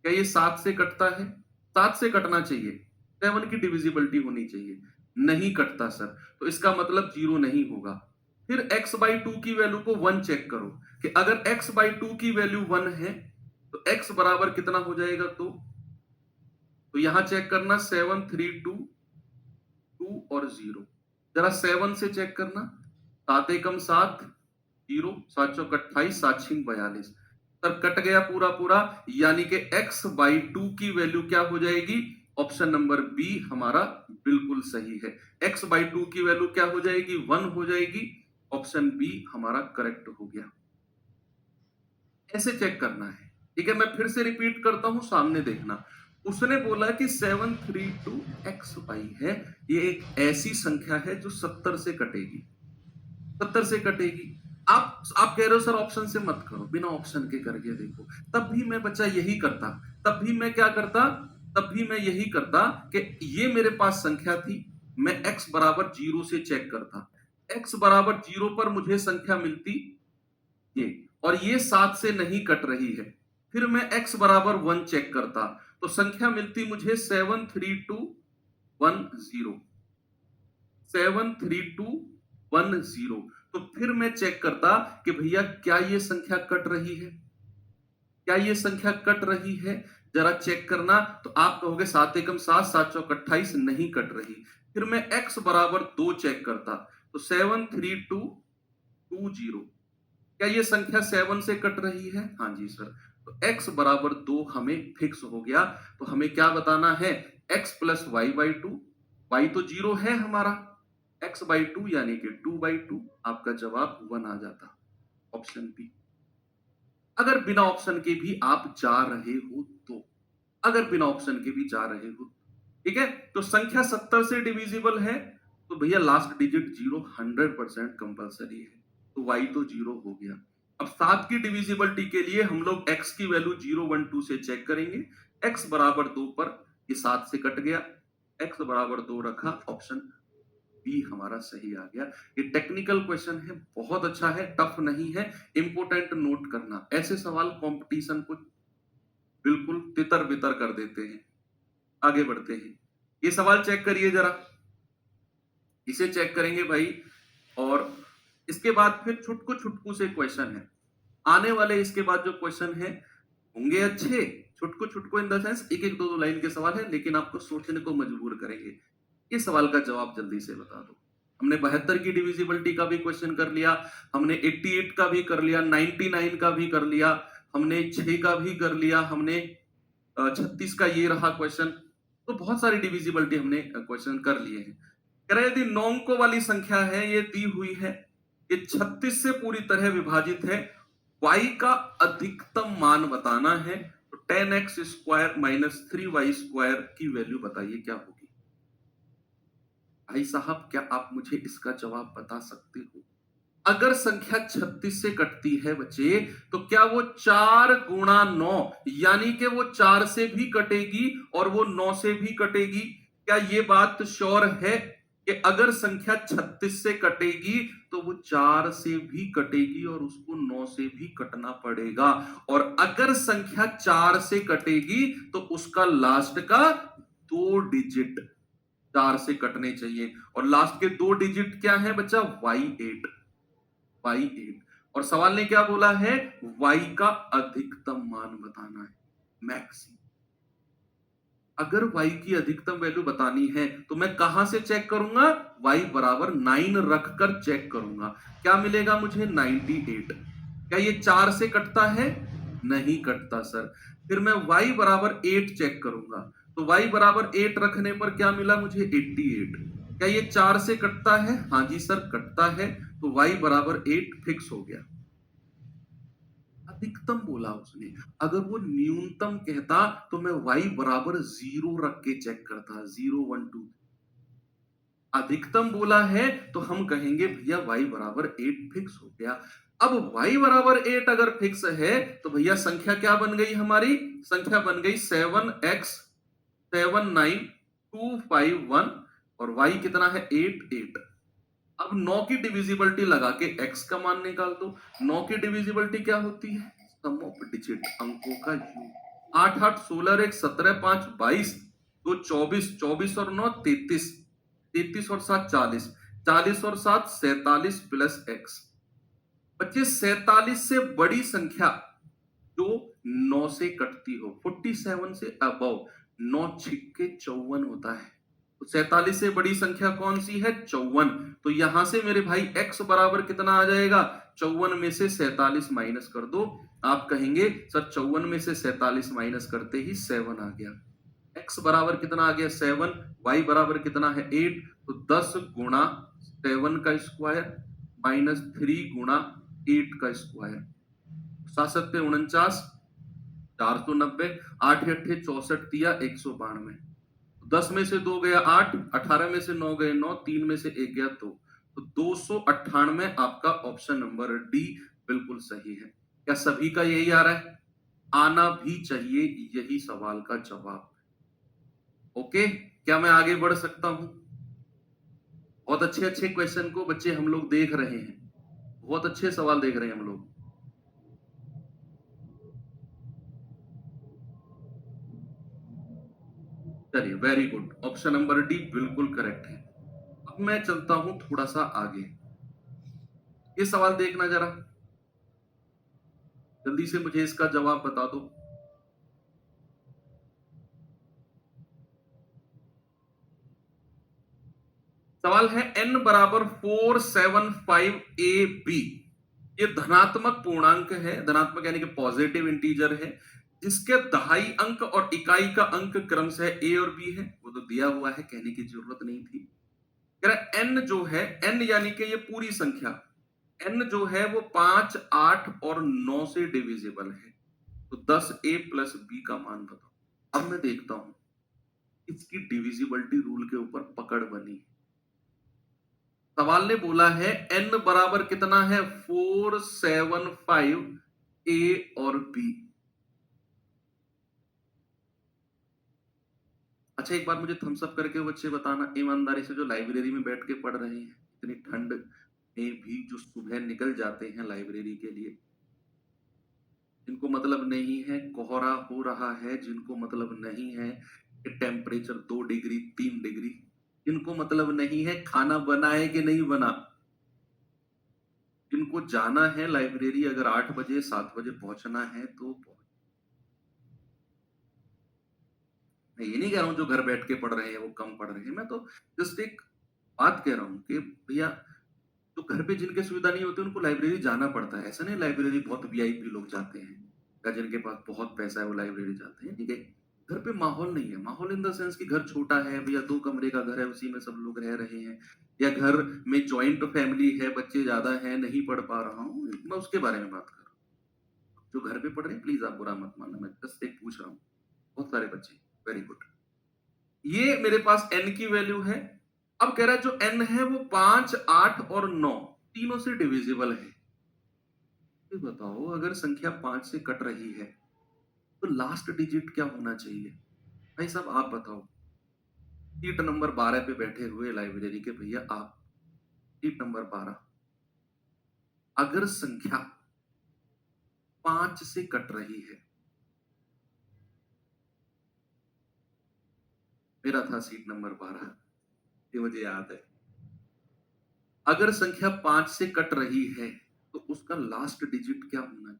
क्या ये 7 से कटता है, 7 से कटना चाहिए, 7 की डिविजिबिलिटी होनी चाहिए, नहीं कटता सर, तो इसका मतलब 0 नहीं होगा। फिर x बाई टू की वैल्यू को 1 चेक करो कि अगर x बाई टू की वैल्यू 1 है तो x बराबर कितना हो जाएगा, तो यहां चेक करना, 7, 3, 2 और 0। जरा 7 से चेक करना, 7 एकम 7, 0, 7 चौक 28, 7 छिंग 42, तब कट गया पूरा पूरा, यानी कि x बाई टू की वैल्यू क्या हो जाएगी, ऑप्शन नंबर बी हमारा बिल्कुल सही है। x बाई टू की वैल्यू क्या हो जाएगी, 1 हो जाएगी, ऑप्शन बी हमारा करेक्ट हो गया। ऐसे चेक करना है, ठीक है। मैं फिर से रिपीट करता हूं, सामने देखना। उसने बोला कि 7, 3, 2 x y है, ये एक ऐसी संख्या है जो 70 से कटेगी, 70 से कटेगी। आप कह रहे हो सर ऑप्शन से मत करो, बिना ऑप्शन के करके देखो, तब भी मैं बच्चा यही करता, तब भी मैं क्या करता, तब भी मैं यही करता कि ये मेरे पास संख्या थी, मैं x बराबर 0 से चेक करता, x बराबर 0 पर मुझे संख्या मिलती ये, और ये 7 से नहीं कट रही है, फिर मैं x बराबर 1 चेक करता, तो संख्या मिलती मुझे 7, 3, 2, 1, 0, 7, 3, 2, 1, 0। तो फिर मैं चेक करता कि भैया क्या ये संख्या कट रही है, क्या ये संख्या कट रही है, जरा चेक करना। तो आप कहोगे 7 एकम 7, 7 चौक 28, नहीं कट रही। फिर मैं x बराबर 2 चेक करता, तो 7, 3, 2, 2, 0। क्या ये संख्या 7 से कट रही है, हाँ जी सर, तो x बराबर 2 हमें फिक्स हो गया। तो हमें क्या बताना है, x plus y by two, y तो 0 है हमारा, x बाई टू यानी कि 2/2, आपका जवाब 1 आ जाता, ऑप्शन बी। अगर बिना ऑप्शन के भी आप जा रहे हो तो, अगर बिना ऑप्शन के भी जा रहे हो, ठीक है, तो संख्या 70 से डिविजिबल है, तो भैया लास्ट डिजिट 0 100% कंपलसरी है, तो y तो 0 हो गया। अब 7 की डिविजिबिलिटी के लिए हम लोग x की वैल्यू 0, 1, 2 से चेक करेंगे, x बराबर 2 पर ये 7 से कट गया, x बराबर 2 रखा, ऑप्शन बी हमारा सही आ गया। ये टेक्निकल क्वेश्चन है, बहुत अच्छा है, टफ नहीं है, इंपोर्टेंट नोट करना, ऐसे सवाल कंपटीशन को बिल्कुल तितर बितर कर देते हैं। आगे बढ़ते हैं, ये सवाल चेक करिए जरा, इसे चेक करेंगे भाई, और इसके बाद फिर छुटकू छुटकू से क्वेश्चन है आने वाले। इसके बाद जो क्वेश्चन है होंगे अच्छे, छुटकू छुटकू इन द सेंस एक एक दो दो लाइन के सवाल है, लेकिन आपको सोचने को मजबूर करेंगे। इस सवाल का जवाब जल्दी से बता दो। हमने 72 की डिविजिबिलिटी का भी क्वेश्चन कर लिया, हमने 88 का भी कर लिया, 99 का भी कर लिया, हमने 6 का भी कर लिया, हमने 36 का ये रहा क्वेश्चन, तो बहुत सारी डिविजिबिलिटी हमने क्वेश्चन कर लिए हैं। कह रहे यदि नौंकों वाली संख्या है, ये दी हुई है, ये 36 से पूरी तरह विभाजित है, y का अधिकतम मान बताना है, तो 10x square minus 3y square की वैल्यू बताइए क्या होगी। भाई साहब क्या आप मुझे इसका जवाब बता सकते हो। अगर संख्या 36 से कटती है बच्चे, तो क्या वो 4 गुणा 9 यानी कि वो 4 से भी कटेगी और वो 9 से भी कटेगी। क्या ये बात श्योर है कि अगर संख्या 36 से कटेगी तो वो 4 से भी कटेगी और उसको 9 से भी कटना पड़ेगा, और अगर संख्या 4 से कटेगी तो उसका लास्ट का 2 डिजिट 4 से कटने चाहिए। और लास्ट के 2 डिजिट क्या है बच्चा? y8, y8। और सवाल ने क्या बोला है? y का अधिकतम मान बताना है, मैक्सिमम। अगर y की अधिकतम वैल्यू बतानी है तो मैं कहां से चेक करूंगा? y बराबर 9 रखकर चेक करूंगा। क्या मिलेगा मुझे? 98। क्या ये 4 से कटता है? नहीं कटता सर। फिर मैं y बराबर 8 चेक करूंगा, तो y बराबर 8 रखने पर क्या मिला मुझे? 88। क्या ये 4 से कटता है? हाँ जी सर कटता है, तो y बराबर 8 फिक्स हो गया। अधिकतम बोला उसने, अगर वो न्यूनतम कहता तो मैं y बराबर 0 रख के चेक करता, 0 1 2। अधिकतम बोला है तो हम कहेंगे भैया y बराबर 8 फिक्स हो गया। अब y बराबर 8 अगर फिक्स है तो भैया संख्या क्या बन गई हमारी? संख्या बन गई 7x 79251 और y कितना है? 8 8। अब 9 की डिविजिबिलिटी लगा के x का मान निकाल दो। 9 की डिविजिबिलिटी क्या होती है? सम ऑफ डिजिट, अंकों का योग। 8 8 16 1 17 5 22 2 24, 24 और 9 33, 33 और 7 40, 40 और 7 47 प्लस x। बच्चे 47 से बड़ी संख्या जो 9 से कटती हो, 47 से अबव, 9 छिक्के 54 होता है। तो 47 से बड़ी संख्या कौन सी है? 54। तो यहां से मेरे भाई x बराबर कितना आ जाएगा? 54 में से 47 माइनस कर दो। आप कहेंगे सर 54 में से 47 माइनस करते ही 7 आ गया। x बराबर कितना आ गया? 7। y बराबर कितना है? 8। तो 10 गुणा 7 का स्क्वायर माइनस 3 गुणा 8 का स्क्वायर, 7 7 49, 490, 8 8 64 दिया 192। 10 में से 2 गया 8, 18 में से 9 गए 9, 3 में से 1 गया 2, तो 298 आपका ऑप्शन नंबर डी बिल्कुल सही है। क्या सभी का यही आ रहा है? आना भी चाहिए, यही सवाल का जवाब। ओके, क्या मैं आगे बढ़ सकता हूं? बहुत अच्छे अच्छे क्वेश्चन को बच्चे हम लोग देख रहे हैं, बहुत अच्छे सवाल देख रहे हैं हम लोग। चलिए very good, option number D बिल्कुल करेक्ट है। अब मैं चलता हूं थोड़ा सा आगे। ये सवाल देखना जरा, जल्दी से मुझे इसका जवाब बता दो। सवाल है n बराबर 475 ए बी। ये धनात्मक पूर्णांक है, धनात्मक यानी कि पॉजिटिव इंटीजर है, जिसके दहाई अंक और इकाई का अंक क्रमशः a और b है। वो तो दिया हुआ है, कहने की जरूरत नहीं थी। कह रहा n जो है, n यानी कि ये पूरी संख्या, n जो है वो 5, 8 और 9 से डिविजिबल है। तो 10a प्लस b का मान बताओ। अब मैं देखता हूं इसकी डिविजिबिलिटी रूल के ऊपर पकड़ बनी। सवाल ने बोला है n बराबर कितना है? 475 ए और बी। अच्छा एक बार मुझे थम्स अप करके बच्चे बताना ईमानदारी से, जो लाइब्रेरी में बैठ के पढ़ रहे हैं, इतनी ठंड में भी जो सुबह निकल जाते हैं लाइब्रेरी के लिए, जिनको मतलब नहीं है कोहरा हो रहा है, जिनको मतलब नहीं है कि टेम्परेचर 2 डिग्री 3 डिग्री, जिनको मतलब नहीं है खाना बना है कि नहीं बना, जिनको जाना है लाइब्रेरी अगर 8 बजे 7 बजे पहुंचना है तो मैं ये नहीं कह रहा हूं जो घर बैठ के पढ़ रहे हैं वो कम पढ़ रहे हैं, मैं तो जस्ट एक बात कह रहा हूं कि भैया जो घर पे जिनके सुविधा नहीं होती उनको लाइब्रेरी जाना पड़ता है। ऐसा नहीं लाइब्रेरी बहुत वीआईपी लोग जाते हैं या जिनके पास बहुत पैसा है वो लाइब्रेरी जाते हैं, ठीक है। घर पे माहौल नहीं है, माहौल इन द सेंस कि घर छोटा है भैया, 2 कमरे का घर है, उसी में सब लोग रह रहे हैं, या घर में जॉइंट फैमिली है, बच्चे ज्यादा हैं, नहीं पढ़ पा रहा हूँ, मैं उसके बारे में बात कर रहा हूँ। जो घर पे पढ़ रहे हैं प्लीज आप बुरा मत मानना, मैं जस्ट एक पूछ रहा हूँ। बहुत सारे बच्चे, वेरी गुड। ये मेरे पास n की वैल्यू है। अब कह रहा है जो n है वो 5, 8 और 9 तीनों से डिविजिबल है। ये बताओ अगर संख्या 5 से कट रही है तो लास्ट डिजिट क्या होना चाहिए? भाई साहब आप बताओ। सीट नंबर 12 पे बैठे हुए लाइब्रेरी के भैया आप, सीट नंबर 12, अगर संख्या 5 से कट रही है, मेरा था सीट नंबर 12, ये मुझे याद है। अगर संख्या 5 से कट रही है तो उसका लास्ट डिजिट क्या होना है?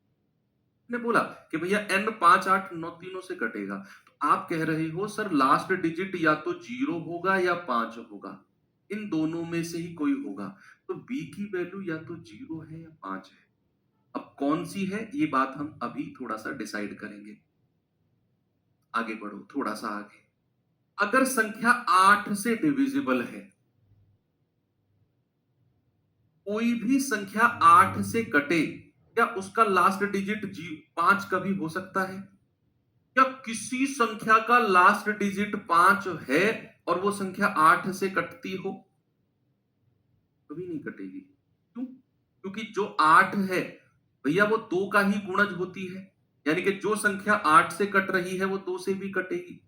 ने बोला कि भैया n 5 8 9 तीनों से कटेगा, तो आप कह रहे हो सर लास्ट डिजिट या तो 0 होगा या 5 होगा, इन दोनों में से ही कोई होगा, तो b की वैल्यू या तो 0 है या 5 है। अब कौन सी है ये बात हम अभी थोड़ा सा डिसाइड करेंगे। आगे बढ़ो थोड़ा सा आगे। अगर संख्या 8 से डिविजिबल है, कोई भी संख्या 8 से कटे, क्या उसका लास्ट डिजिट 5 कभी हो सकता है? क्या किसी संख्या का लास्ट डिजिट 5 है और वो संख्या 8 से कटती हो? कभी नहीं कटेगी। क्यों? क्योंकि जो 8 है भैया वो 2 का ही गुणज होती है, यानी कि जो संख्या 8 से कट रही है वो 2 से भी कटेगी,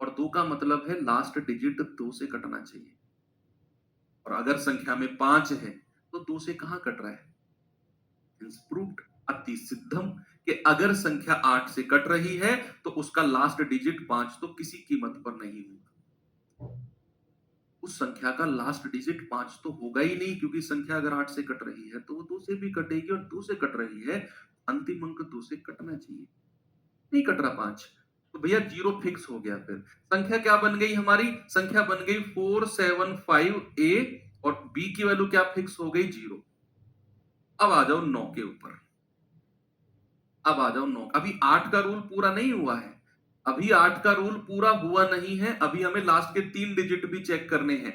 और 2 का मतलब है लास्ट डिजिट 2 से कटना चाहिए। और अगर संख्या में 5 है तो 2 से कहां कट रहा है? प्रूव्ड, अति सिद्धम, कि अगर संख्या 8 से कट रही है तो उसका लास्ट डिजिट 5 तो किसी कीमत पर नहीं होगा। उस संख्या का लास्ट डिजिट 5 तो होगा ही नहीं, क्योंकि संख्या अगर 8 से कट रही है तो वो 2 से भी कटेगी, और 2 से कट रही है, अंतिम अंक 2 से कटना चाहिए। नहीं कट रहा 5, तो भैया 0 फिक्स हो गया। फिर संख्या क्या बन गई हमारी? संख्या बन गई 475A, और b की वैल्यू क्या फिक्स हो गई? 0। अब आ जाओ 9 के ऊपर। अब आ जाओ 9। अभी 8 का रूल पूरा नहीं हुआ है, अभी 8 का रूल पूरा हुआ नहीं है, अभी हमें लास्ट के 3 डिजिट भी चेक करने हैं।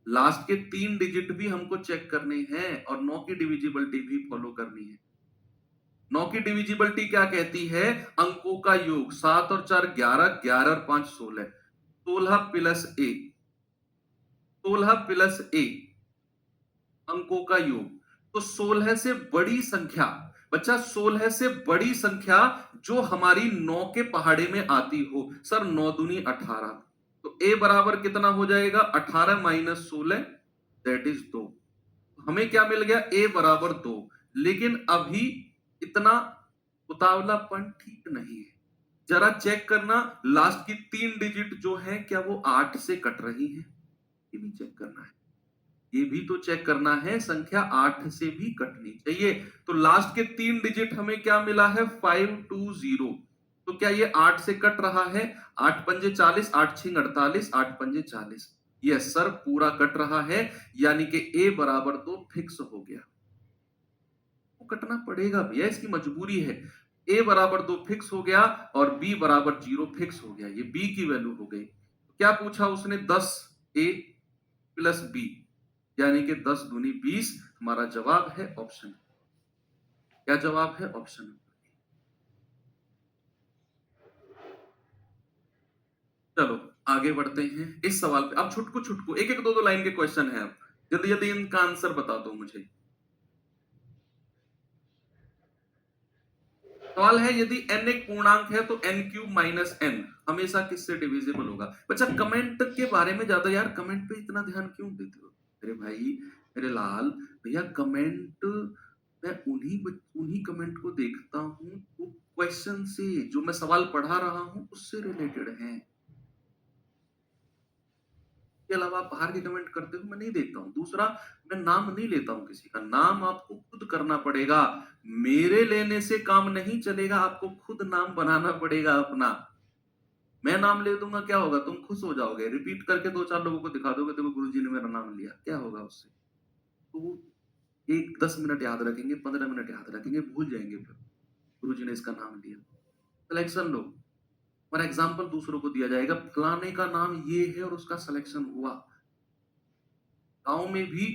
लास्ट के 3 डिजिट भी हमको चेक करने हैं, और 9 की डिविजिबिलिटी भी फॉलो करनी है। 9 की डिविजिबिलिटी क्या कहती है? अंकों का योग, 7 और 4 11, 11 और 5 16, 16 प्लस ए, 16 प्लस ए अंकों का योग। तो 16 से बड़ी संख्या, बच्चा 16 से बड़ी संख्या जो हमारी 9 के पहाड़े में आती हो, सर 9 दूनी 18, तो a बराबर कितना हो जाएगा? 18 माइनस 16, दैट इज 2। हमें क्या मिल गया? a बराबर 2। लेकिन अभी इतना उतावलापन ठीक नहीं है, जरा चेक करना लास्ट की 3 डिजिट जो है क्या वो 8 से कट रही है? ये भी चेक करना है, ये भी तो चेक करना है, संख्या 8 से भी कटनी चाहिए। तो लास्ट के 3 डिजिट हमें क्या मिला है? 520। तो क्या ये 8 से कट रहा है? 8 पंजे 40, 8 छिंग 48, 8 पंजे 40। यस सर, पूरा कट रहा है, यानी कि ए बराबर तो फिक्स हो गया। वो कटना पड़ेगा भैया, इसकी मजबूरी है। ए बराबर 2 फिक्स हो गया, और बी बराबर 0 फिक्स हो गया। ये बी की वैल्यू हो गई। क्या पूछा उसने? 10A प्लस बी, यानी कि 10 दूनी 20। हमारा जवाब है ऑप्शन। क्या जवाब है? ऑप्शन। चलो आगे बढ़ते हैं इस सवाल पे। अब छुटकू छुटकू एक एक दो दो लाइन के क्वेश्चन है। अब जल्दी जल्दी इनका आंसर बता दो मुझे। सवाल है, यदि n एक पूर्णांक है तो n क्यूब माइनस n हमेशा किससे डिविजिबल होगा? बच्चा कमेंट के बारे में ज्यादा, यार कमेंट पे इतना ध्यान क्यों देते हो मेरे भाई, मेरे लाल भैया? कमेंट मैं उन्हीं कमेंट को देखता हूँ वो क्वेश्चन से, जो मैं सवाल पढ़ा रहा हूँ उससे रिलेटेड है। के अलावा आप बाहर के कमेंट करते हो मैं नहीं देखता हूँ। दूसरा, मैं नाम नहीं लेता हूँ किसी का, नाम आपको खुद करना पड़ेगा। मेरे लेने से काम नहीं चलेगा, आपको खुद नाम बनाना पड़ेगा अपना। मैं नाम ले दूंगा, क्या होगा? तुम खुश हो जाओगे, रिपीट करके 2-4 लोगों को दिखा दोगे, देखो गुरुजी ने मेरा नाम लिया, क्या होगा उससे? तो एक 10 मिनट याद रखेंगे, 15 मिनट याद रखेंगे, भूल जाएंगे फिर गुरुजी ने इसका नाम लिया। सिलेक्शन लो, और एग्जाम्पल दूसरों को दिया जाएगा, फलाने का नाम ये है और उसका सिलेक्शन हुआ। गांव में भी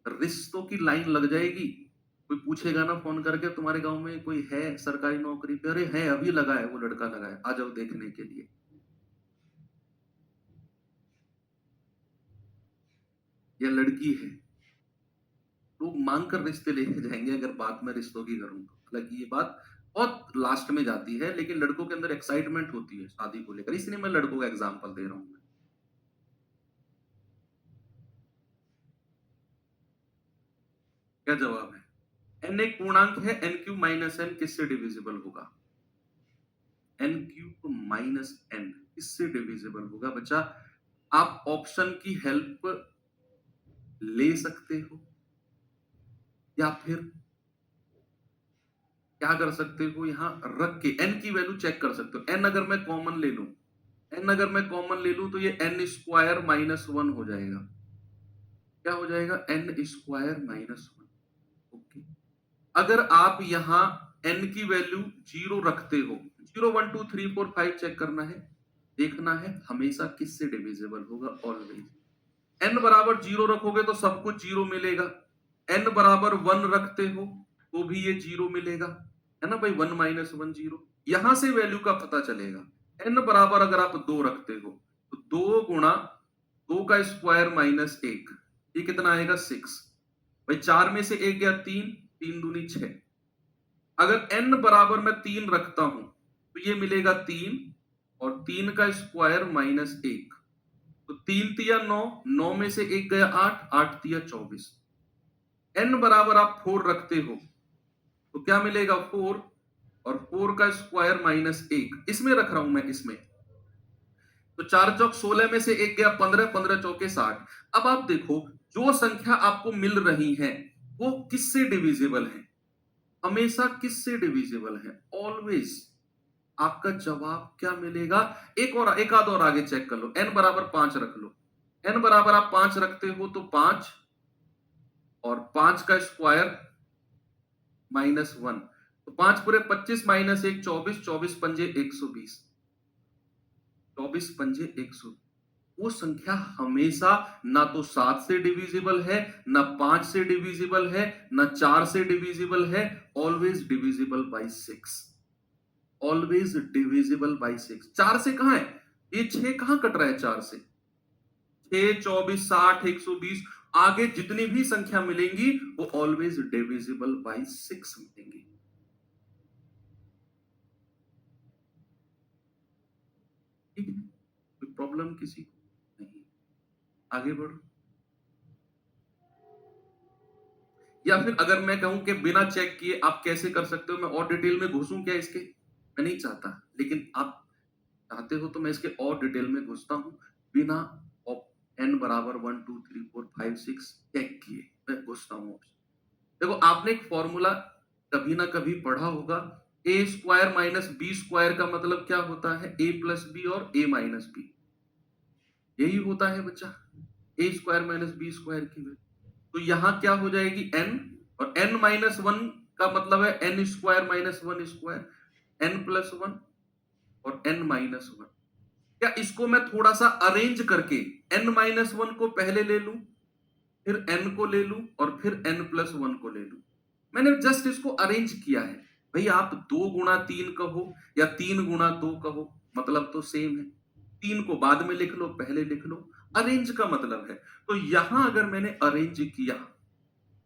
रिश्तों की लाइन लग जाएगी। कोई पूछेगा ना फोन करके, तुम्हारे गांव में कोई है सरकारी नौकरी पे? अरे है, अभी लगा है, वो लड़का लगा है, आ जाओ देखने के लिए। या लड़की है, लोग मांग कर रिश्ते लेके जाएंगे अगर बात में रिश्तों की करूं तो। हालांकि ये बात बहुत लास्ट में जाती है, लेकिन लड़कों के अंदर एक्साइटमेंट होती है शादी को लेकर, इसलिए मैं लड़कों का एग्जाम्पल दे रहा हूं। क्या जवाब है? n एक पूर्णांक है, n क्यूब माइनस n किससे डिविजिबल होगा? n क्यूब माइनस n किससे डिविजिबल होगा बच्चा? आप ऑप्शन की हेल्प ले सकते हो, या फिर क्या कर सकते हो, यहां रख के n की वैल्यू चेक कर सकते हो। n अगर मैं कॉमन ले लूं, तो ये n स्क्वायर माइनस वन हो जाएगा। क्या हो जाएगा? n square minus one. Okay, अगर आप यहां n की वैल्यू जीरो रखते हो, 0 1 2 3 4 5 चेक करना है, देखना है हमेशा किससे डिविजिबल होगा। ऑलवेज n बराबर जीरो रखोगे तो सब कुछ जीरो मिलेगा, n बराबर वन रखते हो तो भी ये जीरो मिलेगा, है ना भाई। 1 - 1 जीरो, यहां से वैल्यू का पता चलेगा। n बराबर अगर आप दो रखते हो तो दो गुणा दो का स्क्वायर माइनस एक, ये कितना आएगा? 6। भाई चार में से एक गया तीन, तीन दूनी छह। अगर n बराबर मैं तीन रखता हूं तो ये मिलेगा तीन, और तीन का स्क्वायर माइनस एक, तो तीन तिया नौ, नौ में से एक गया आठ, आठ तिया 24। n बराबर आप फोर रखते हो तो क्या मिलेगा? फोर, और फोर का स्क्वायर माइनस एक, इसमें रख रहा हूं मैं, इसमें तो चार चौक 16 में से एक गया 15, 15 चौके 60। अब आप देखो जो संख्या आपको मिल रही है वो किससे डिविजिबल है? हमेशा किससे डिविजिबल है? ऑलवेज। आपका जवाब क्या मिलेगा? एक आध और आगे चेक कर लो। n बराबर 5 रख लो, n बराबर आप 5 रखते हो तो 5, और 5 का स्क्वायर माइनस वन, तो 5 पूरे 25 माइनस एक 24, 24 पंजे 120, 24 पंजे 120। वो संख्या हमेशा ना तो 7 से डिविजिबल है, ना 5 से डिविजिबल है, ना 4 से डिविजिबल है। Always divisible by 6, always divisible by 6। 4 से कहां है? ये 6 कहां कट रहा है 4 से? 6, 24, 60, 120, आगे जितनी भी संख्या मिलेंगी वो ऑलवेज डिविजिबल बाई 6 मिलेंगी। ठीक है, कोई प्रॉब्लम किसी को नहीं? आगे बढ़ो। या फिर अगर मैं कहूं कि बिना चेक किए आप कैसे कर सकते हो, मैं और डिटेल में घुसूं क्या इसके? मैं नहीं चाहता, लेकिन आप चाहते हो तो मैं इसके और डिटेल में घुसता हूं, बिना n बराबर 1 2 3 4 5 6 चेक किए मैं घुसता हूं। देखो आपने एक फॉर्मूला कभी ना कभी पढ़ा होगा, ए स्क्वायर माइनस बी स्क्वायर का मतलब क्या होता है? ए प्लस बी और ए माइनस बी, यही होता है बच्चा, ए स्क्वायर माइनस बी स्क्वायर की वैल्यू। तो यहां क्या हो जाएगी? n, और n माइनस वन का मतलब है n square minus one square, n plus one और n माइनस वन। क्या इसको मैं थोड़ा सा अरेंज करके n माइनस वन को पहले ले लूं, फिर n को ले लूं, और फिर n प्लस वन को ले लूं? मैंने जस्ट इसको अरेंज किया है। भाई आप दो गुणा तीन कहो या तीन गुणा दो कहो, मतलब तो सेम है। तीन को बाद में लिख लो, पहले लिख लो, अरेंज का मतलब है। तो यहां अगर मैंने अरेंज किया,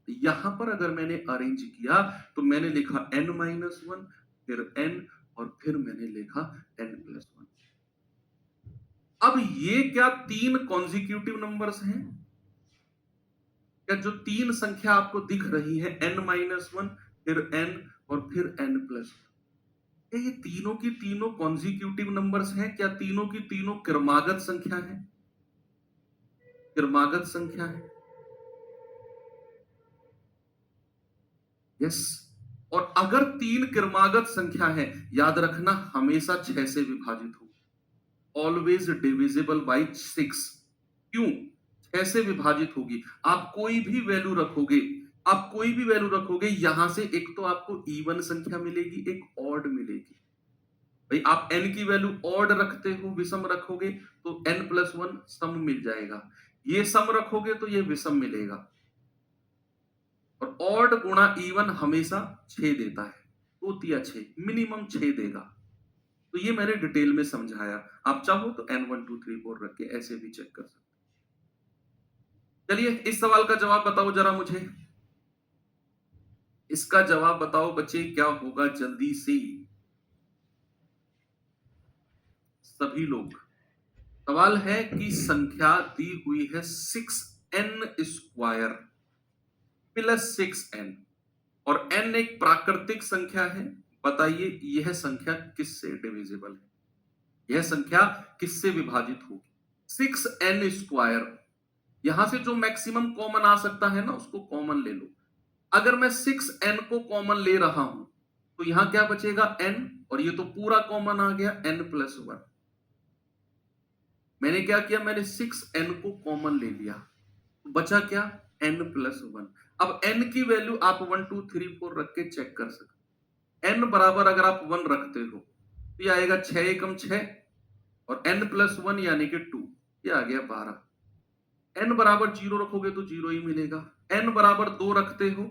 यहां पर अगर मैंने अरेंज किया तो मैंने लिखा n माइनस वन, फिर n, और फिर मैंने लिखा n प्लस वन। अब ये क्या तीन कॉन्जिक्यूटिव नंबर्स हैं? क्या जो तीन संख्या आपको दिख रही है, n माइनस वन, फिर n, और फिर n प्लस वन, क्या ये तीनों की तीनों कॉन्जिक्यूटिव नंबर्स हैं? क्या तीनों की तीनों क्रमागत संख्या है? क्रमागत संख्या है, यस। और अगर तीन क्रमागत संख्या है, याद रखना हमेशा 6 से विभाजित हो, ऑलवेज डिविजिबल बाई 6। क्यों 6 से विभाजित होगी? आप कोई भी वैल्यू रखोगे, आप कोई भी वैल्यू रखोगे, यहां से एक तो आपको इवन संख्या मिलेगी, एक ऑड मिलेगी। भाई आप n की वैल्यू ऑड रखते हो, विषम रखोगे तो n प्लस वन सम मिल जाएगा, ये सम रखोगे तो ये विषम मिलेगा। और ऑड गुणा इवन हमेशा 6 देता है, दो तिया 6, मिनिमम 6 देगा। तो ये मैंने डिटेल में समझाया, आप चाहो तो n 1 2 3 4 रख के ऐसे भी चेक कर सकते। चलिए इस सवाल का जवाब बताओ जरा मुझे, इसका जवाब बताओ बच्चे, क्या होगा जल्दी से सभी लोग। सवाल है कि संख्या दी हुई है 6n स्क्वायर प्लस 6n, और n एक प्राकृतिक संख्या है। बताइए यह संख्या किससे डिविजिबल है, यह संख्या किससे विभाजित होगी? 6n स्क्वायर, यहां से जो मैक्सिमम कॉमन आ सकता है ना उसको कॉमन ले लो। अगर मैं 6n को कॉमन ले रहा हूं तो यहां क्या बचेगा n, और ये तो पूरा कॉमन आ गया n+1। मैंने क्या किया, मैंने 6n को कॉमन ले लिया, तो बचा क्या n+1। अब n की वैल्यू आप 1 2 3 4 रख के चेक कर सकते। n बराबर अगर आप 1 रखते हो तो ये आएगा 6 एकम 6, और n+1 यानी कि 2, ये आ गया 12। n बराबर 0 रखोगे तो 0 ही मिलेगा। n बराबर 2 रखते हो,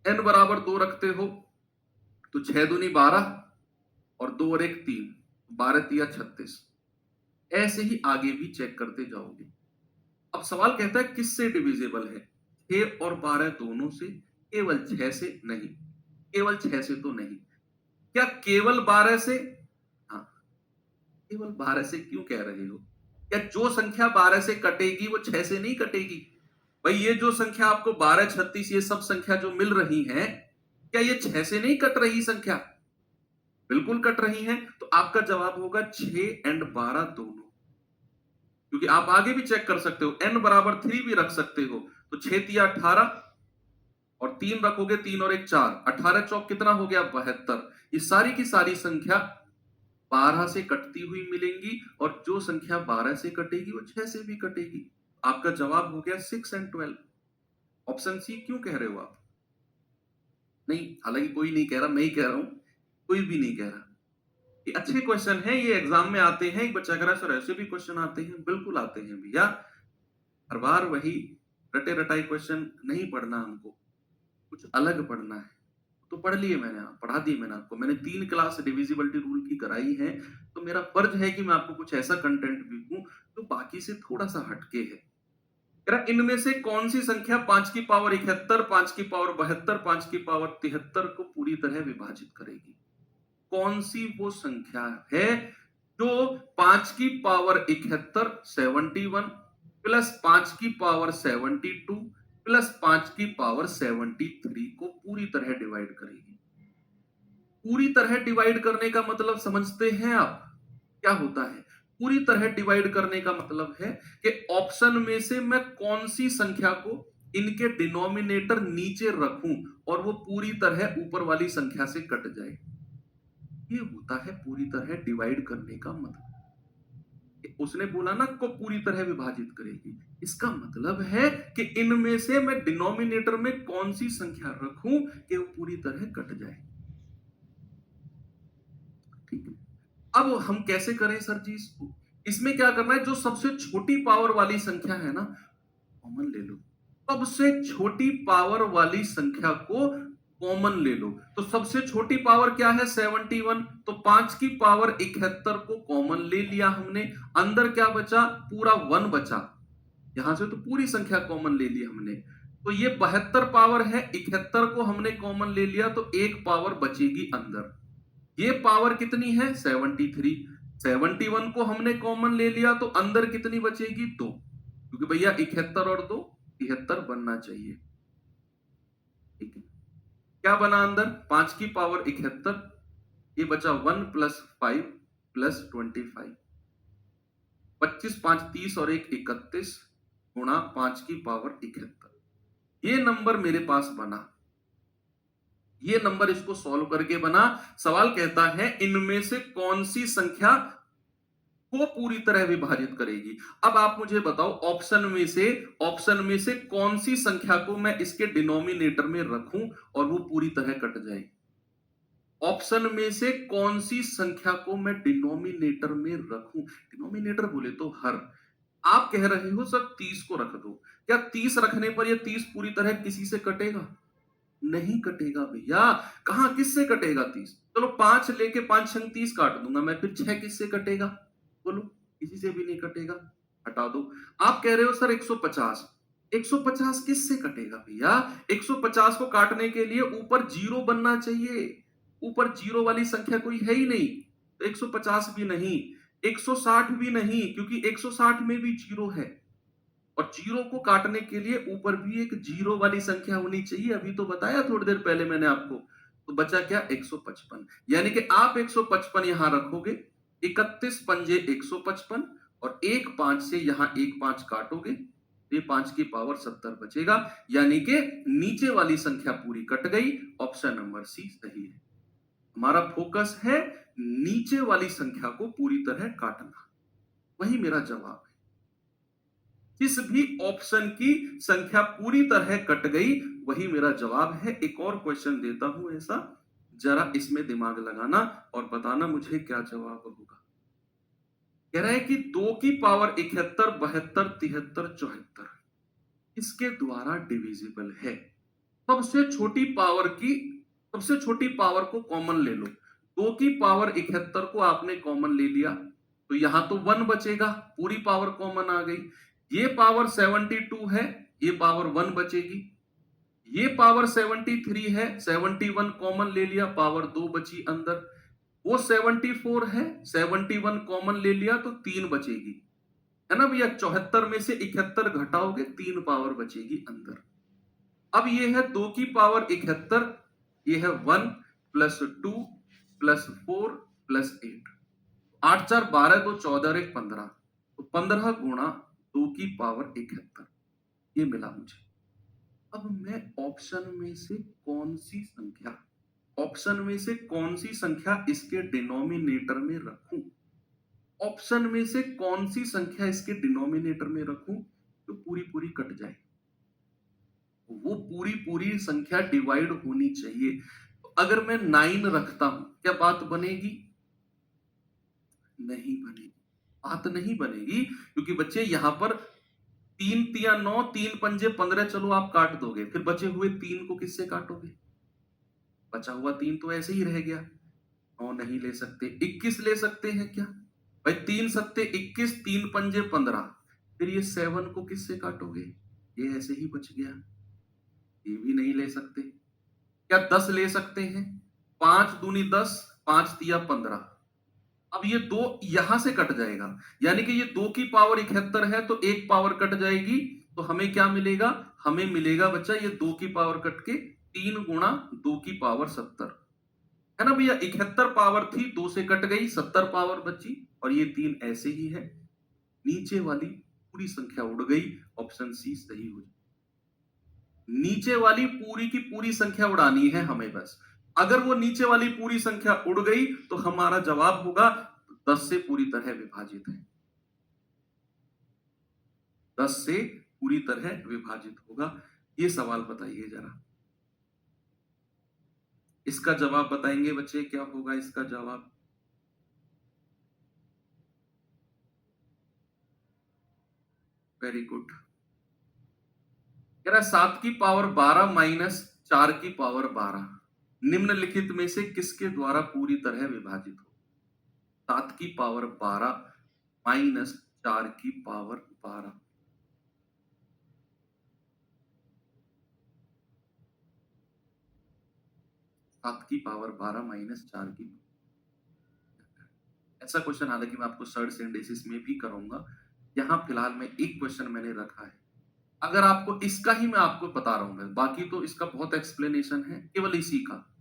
n बराबर 2 रखते हो तो 6 दूनी 12, और 2 और 1 3, 12 तिया 36। ऐसे ही आगे भी चेक करते जाओगे। अब सवाल कहता है किससे डिविजिबल है? 6 और 12 दोनों से, केवल 6 से नहीं। केवल 6 से तो नहीं। क्या केवल 12 से? हाँ, केवल 12 से क्यों कह रहे हो? क्या जो संख्या 12 से कटेगी वो 6 से नहीं कटेगी? भाई ये जो संख्या आपको 12 36 ये सब संख्या जो मिल रही है, क्या ये 6 से नहीं कट रही संख्या? बिल्कुल कट रही है। तो आपका जवाब होगा 6 एंड 12 दोनों, क्योंकि आप आगे भी चेक कर सकते हो, n बराबर 3 भी रख सकते हो। तो 6 तिया 18, और 3 रखोगे, 3 और 1 4, 18 चौक कितना हो गया 72। ये सारी की सारी संख्या 12 से कटती हुई मिलेंगी, और जो संख्या 12 से कटेगी वो 6 से भी कटेगी। आपका जवाब हो गया 6 एंड 12। ऑप्शन सी क्यों कह रहे हो आप? नहीं, हालांकि कोई नहीं कह रहा, मैं ही कह रहा हूं, कोई भी नहीं कह रहा। ये अच्छे क्वेश्चन हैं, ये एग्जाम में आते हैं। एक बच्चा कह रहा है सर ऐसे भी क्वेश्चन आते हैं। बिल्कुल आते हैं भैया, हर बार वही रटे रटाई क्वेश्चन नहीं पढ़ना हमको, कुछ अलग पढ़ना है। तो पढ़ लिए मैंने, पढ़ा दिए मैंने आपको। मैंने 3 क्लास डिविजिबिलिटी रूल की कराई है, तो मेरा फर्ज है कि मैं आपको कुछ ऐसा कंटेंट भी दूं जो बाकी से थोड़ा सा हटके है। इनमें से कौन सी संख्या 5 की पावर 71, 5 की पावर 72, 5 की पावर 73 को पूरी तरह विभाजित करेगी? कौन सी वो संख्या है जो 5 की पावर 71 71 प्लस 5 की पावर 72 प्लस 5 की पावर 73 को पूरी तरह डिवाइड करेगी? पूरी तरह डिवाइड करने का मतलब समझते हैं आप क्या होता है? पूरी तरह डिवाइड करने का मतलब है कि ऑप्शन में से मैं कौन सी संख्या को इनके डिनोमिनेटर नीचे रखूं और वो पूरी तरह ऊपर वाली संख्या से कट जाए। ये होता है पूरी तरह डिवाइड करने का मतलब। उसने बोला ना को पूरी तरह विभाजित करेगी, इसका मतलब है कि इनमें से मैं डिनोमिनेटर में कौन सी संख्या रखूं कि वो पूरी तरह कट जाए। ठीक है, अब हम कैसे करें सर जी इसको? इसमें क्या करना है, जो सबसे छोटी पावर वाली संख्या है ना, कॉमन ले लो। सबसे छोटी पावर वाली संख्या को कॉमन ले लो। तो सबसे छोटी पावर क्या है 71, तो 5 की पावर 71 को कॉमन ले लिया हमने। अंदर क्या बचा, पूरा 1 बचा। यहां से तो पूरी संख्या कॉमन ले ली हमने। तो ये 72 पावर है, 71 को हमने कॉमन ले लिया, तो एक पावर बचेगी अंदर। ये पावर कितनी है 73। 71 को हमने कॉमन ले लिया, तो अंदर कितनी बचेगी 2, क्योंकि भैया 71 और 2 73 बनना चाहिए। ठीक है, क्या बना अंदर 5 की पावर 71, ये बचा 1 प्लस 5 प्लस 25, 25 5 30 और 1 31 गुणा 5 की पावर 71। ये नंबर मेरे पास बना, ये नंबर इसको सॉल्व करके बना। सवाल कहता है इनमें से कौन सी संख्या को पूरी तरह विभाजित करेगी? अब आप मुझे बताओ ऑप्शन में से कौन सी संख्या को मैं इसके डिनोमिनेटर में रखूं और वो पूरी तरह कट जाए? ऑप्शन में से कौन सी संख्या को मैं डिनोमिनेटर में रखूं? डिनोमिनेटर बोले तो हर। आप कह रहे हो सर 30 को रख दो, क्या 30 रखने पर ये 30 पूरी तरह किसी से कटेगा? नहीं कटेगा भैया। कहां किससे कटेगा 30? चलो 5 लेके 5 संग 30 काट दूंगा मैं, फिर 6 किससे कटेगा? बोलो, किसी से भी नहीं कटेगा, हटा दो। आप कह रहे हो सर 150, 150 किससे कटेगा भैया? 150 को काटने के लिए ऊपर जीरो बनना चाहिए, ऊपर जीरो वाली संख्या कोई है ही नहीं। तो 150 भी नहीं, 160 भी नहीं, क्योंकि 160 में भी जीरो है, और जीरो को काटने के लिए ऊपर भी एक जीरो वाली संख्या होनी चाहिए। अभी तो बताया थोड़ी देर पहले मैंने आपको। तो बचा क्या 155, यानी कि आप 155 यहां रखोगे, 31 पंजे 155 और एक 5 से यहां एक 5 काटोगे, ये 5 की पावर 70 बचेगा, यानी कि नीचे वाली संख्या पूरी कट गई। ऑप्शन नंबर सी सही है। हमारा फोकस है नीचे वाली संख्या को पूरी तरह काटना, वही मेरा जवाब है। जिस भी ऑप्शन की संख्या पूरी तरह कट गई वही मेरा जवाब है। एक और क्वेश्चन देता हूं ऐसा, जरा इसमें दिमाग लगाना और बताना मुझे क्या जवाब होगा। कह रहा है कि 2 की पावर 71, 72, 73, 74 इसके द्वारा डिविजिबल है। सबसे छोटी पावर की सबसे छोटी पावर को कॉमन ले लो। 2 की पावर 71 को आपने कॉमन ले लिया तो यहां तो 1 बचेगा, पूरी पावर कॉमन आ गई। ये पावर 72 है, ये पावर 1 बचेगी। ये पावर 73 है, 71 कॉमन ले लिया, पावर 2 बची अंदर। वो 74 है, 71 कॉमन ले लिया तो 3 बचेगी, है ना भैया। 74 में से 71 घटाओगे, 3 पावर बचेगी अंदर। अब ये है 2 की पावर 71, ये है 1 प्लस 2 प्लस 4 प्लस 8, 8 4 12, 2 14 और 1 15, तो 15 गुणा 2 की पावर 71 ये मिला मुझे। अब मैं ऑप्शन में से कौन सी संख्या इसके डिनोमिनेटर में रखूं, ऑप्शन में से कौन सी संख्या इसके डिनोमिनेटर में रखूं तो पूरी पूरी कट जाए। वो पूरी पूरी संख्या डिवाइड होनी चाहिए। तो अगर मैं 9 रखता हूं, क्या बात बनेगी? नहीं बनेगी, बात नहीं बनेगी, क्योंकि बच्चे यहां पर 3 तिया 9, 3 पंजे 15, चलो आप काट दोगे, फिर बचे हुए 3 को किससे काटोगे? बचा हुआ 3 तो ऐसे ही रह गया। 9 नहीं ले सकते, 21 ले सकते हैं क्या भाई? 3 सत्ते 21, 3 पंजे 15, फिर ये 7 को किससे काटोगे? ये ऐसे ही बच गया, ये भी नहीं ले सकते। क्या 10 ले सकते हैं? 5 दूनी 10, 5 तिया 15। अब ये 2 यहां से कट जाएगा, यानी कि ये 2 की पावर 71 है तो एक पावर कट जाएगी, तो हमें क्या मिलेगा? हमें मिलेगा बच्चा ये 2 की पावर कट के 3 गुणा 2 की पावर 70, है ना भैया। 71 पावर थी, 2 से कट गई, 70 पावर बची, और ये 3 ऐसे ही है। नीचे वाली पूरी संख्या उड़ गई, ऑप्शन सी सही हो जाए। नीचे वाली पूरी की पूरी संख्या उड़ानी है हमें बस। अगर वो नीचे वाली पूरी संख्या उड़ गई तो हमारा जवाब होगा 10 से पूरी तरह विभाजित है, 10 से पूरी तरह विभाजित होगा। ये सवाल बताइए जरा, इसका जवाब बताएंगे बच्चे, क्या होगा इसका जवाब? Very good. कह रहा 7 की पावर 12 माइनस 4 की पावर 12 निम्नलिखित में से किसके द्वारा पूरी तरह विभाजित हो? 7 की पावर 12 माइनस 4 की पावर 12, 7 की पावर 12 माइनस 4 की। ऐसा क्वेश्चन हालांकि मैं आपको सर्ड सिंडेसिस में भी करूंगा, यहां फिलहाल में एक क्वेश्चन मैंने रखा है। अगर आपको इसका ही मैं आपको बता रहा हूं, बाकी तो इसका बहुत एक्सप्लेनेशन है, केवल इसी का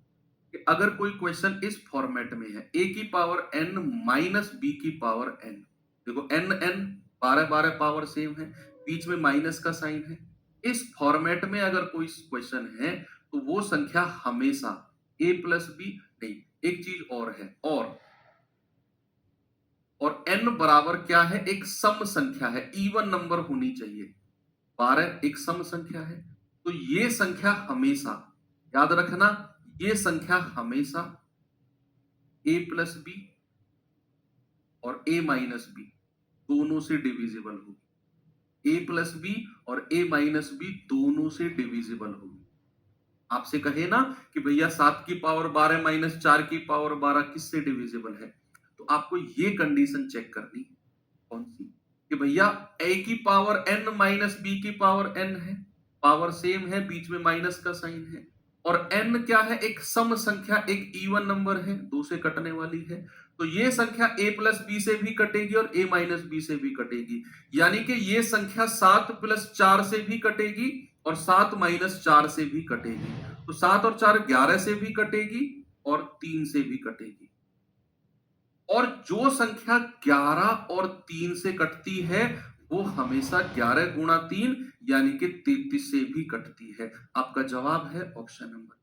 कि अगर कोई क्वेश्चन इस फॉर्मेट में है, a की पावर n माइनस b की पावर n, देखो n n 12 12 पावर सेम है, बीच में माइनस का साइन है। इस फॉर्मेट में अगर कोई क्वेश्चन है तो वो संख्या हमेशा a प्लस बी नहीं, एक चीज और है, और n बराबर क्या है? एक सम संख्या है, इवन नंबर होनी चाहिए। 12 एक सम संख्या है, तो ये संख्या हमेशा, याद रखना, ये संख्या हमेशा a प्लस बी और a माइनस बी दोनों से डिविजिबल होगी। a प्लस बी और a माइनस बी दोनों से डिविजिबल होगी। आपसे कहे ना कि भैया 7 की पावर 12 माइनस 4 की पावर 12 किससे डिविजिबल है, तो आपको ये कंडीशन चेक करनी है। कौन सी? कि भैया a की पावर n माइनस b की पावर n है, पावर सेम है, बीच में माइनस का साइन है, और n क्या है? एक सम संख्या, एक इवन नंबर है, 2 से कटने वाली है, तो ये संख्या a प्लस बी से भी कटेगी और a माइनस बी से भी कटेगी, यानी कि ये संख्या 7 प्लस 4 से भी कटेगी और 7 माइनस 4 से भी कटेगी, तो 7 और 4 11 से भी कटेगी और 3 से भी कटेगी। और जो संख्या 11 और 3 से कटती है वो हमेशा 11 गुणा 3 यानी कि 33 से भी कटती है। आपका जवाब है ऑप्शन नंबर।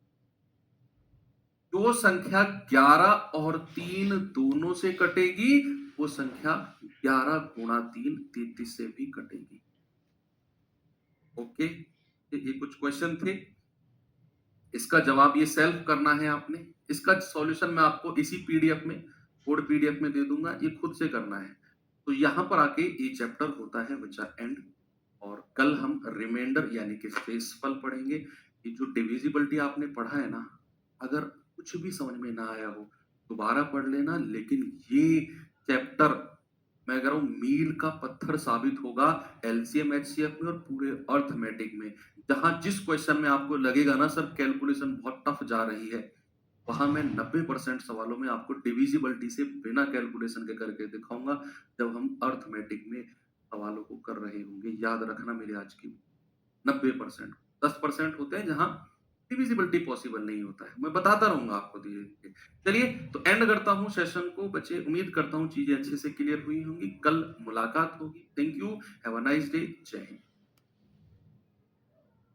जो संख्या 11 और 3 दोनों से कटेगी वो संख्या 11 गुणा 3 33 से भी कटेगी। ओके, ये कुछ क्वेश्चन थे। इसका जवाब ये सेल्फ करना है आपने। इसका सॉल्यूशन मैं आपको इसी पीडीएफ में, कोड पीडीएफ में दे दूंगा, ये खुद से करना है। तो यहां पर आके ये चैप्टर होता है बच्चा एंड, और कल हम रिमाइंडर यानी कि शेषफल पढ़ेंगे। ये जो डिविजिबिलिटी आपने पढ़ा है ना, अगर कुछ भी समझ में ना आया हो दोबारा पढ़ लेना, लेकिन ये चैप्टर मैं कह रहा हूं मील का पत्थर साबित होगा एलसीएम एचसीएफ में और पूरे अर्थमेटिक में। जहां जिस क्वेश्चन में आपको लगेगा ना सर कैलकुलेशन बहुत टफ जा रही है, वहां मैं 90% सवालों में आपको डिविजिबिलिटी से बिना कैलकुलेशन के करके दिखाऊंगा, जब हम अर्थमेटिक में सवालों को कर रहे होंगे। याद रखना मेरे आज की 90%, 10% होते हैं जहां डिविजिबिलिटी पॉसिबल नहीं होता है। मैं बताता रहूंगा आपको धीरे धीरे। चलिए तो एंड करता हूं सेशन को बच्चे, उम्मीद करता हूं चीजें अच्छे से क्लियर हुई होंगी। कल मुलाकात होगी। Thank you, have a nice day, जय हिंद।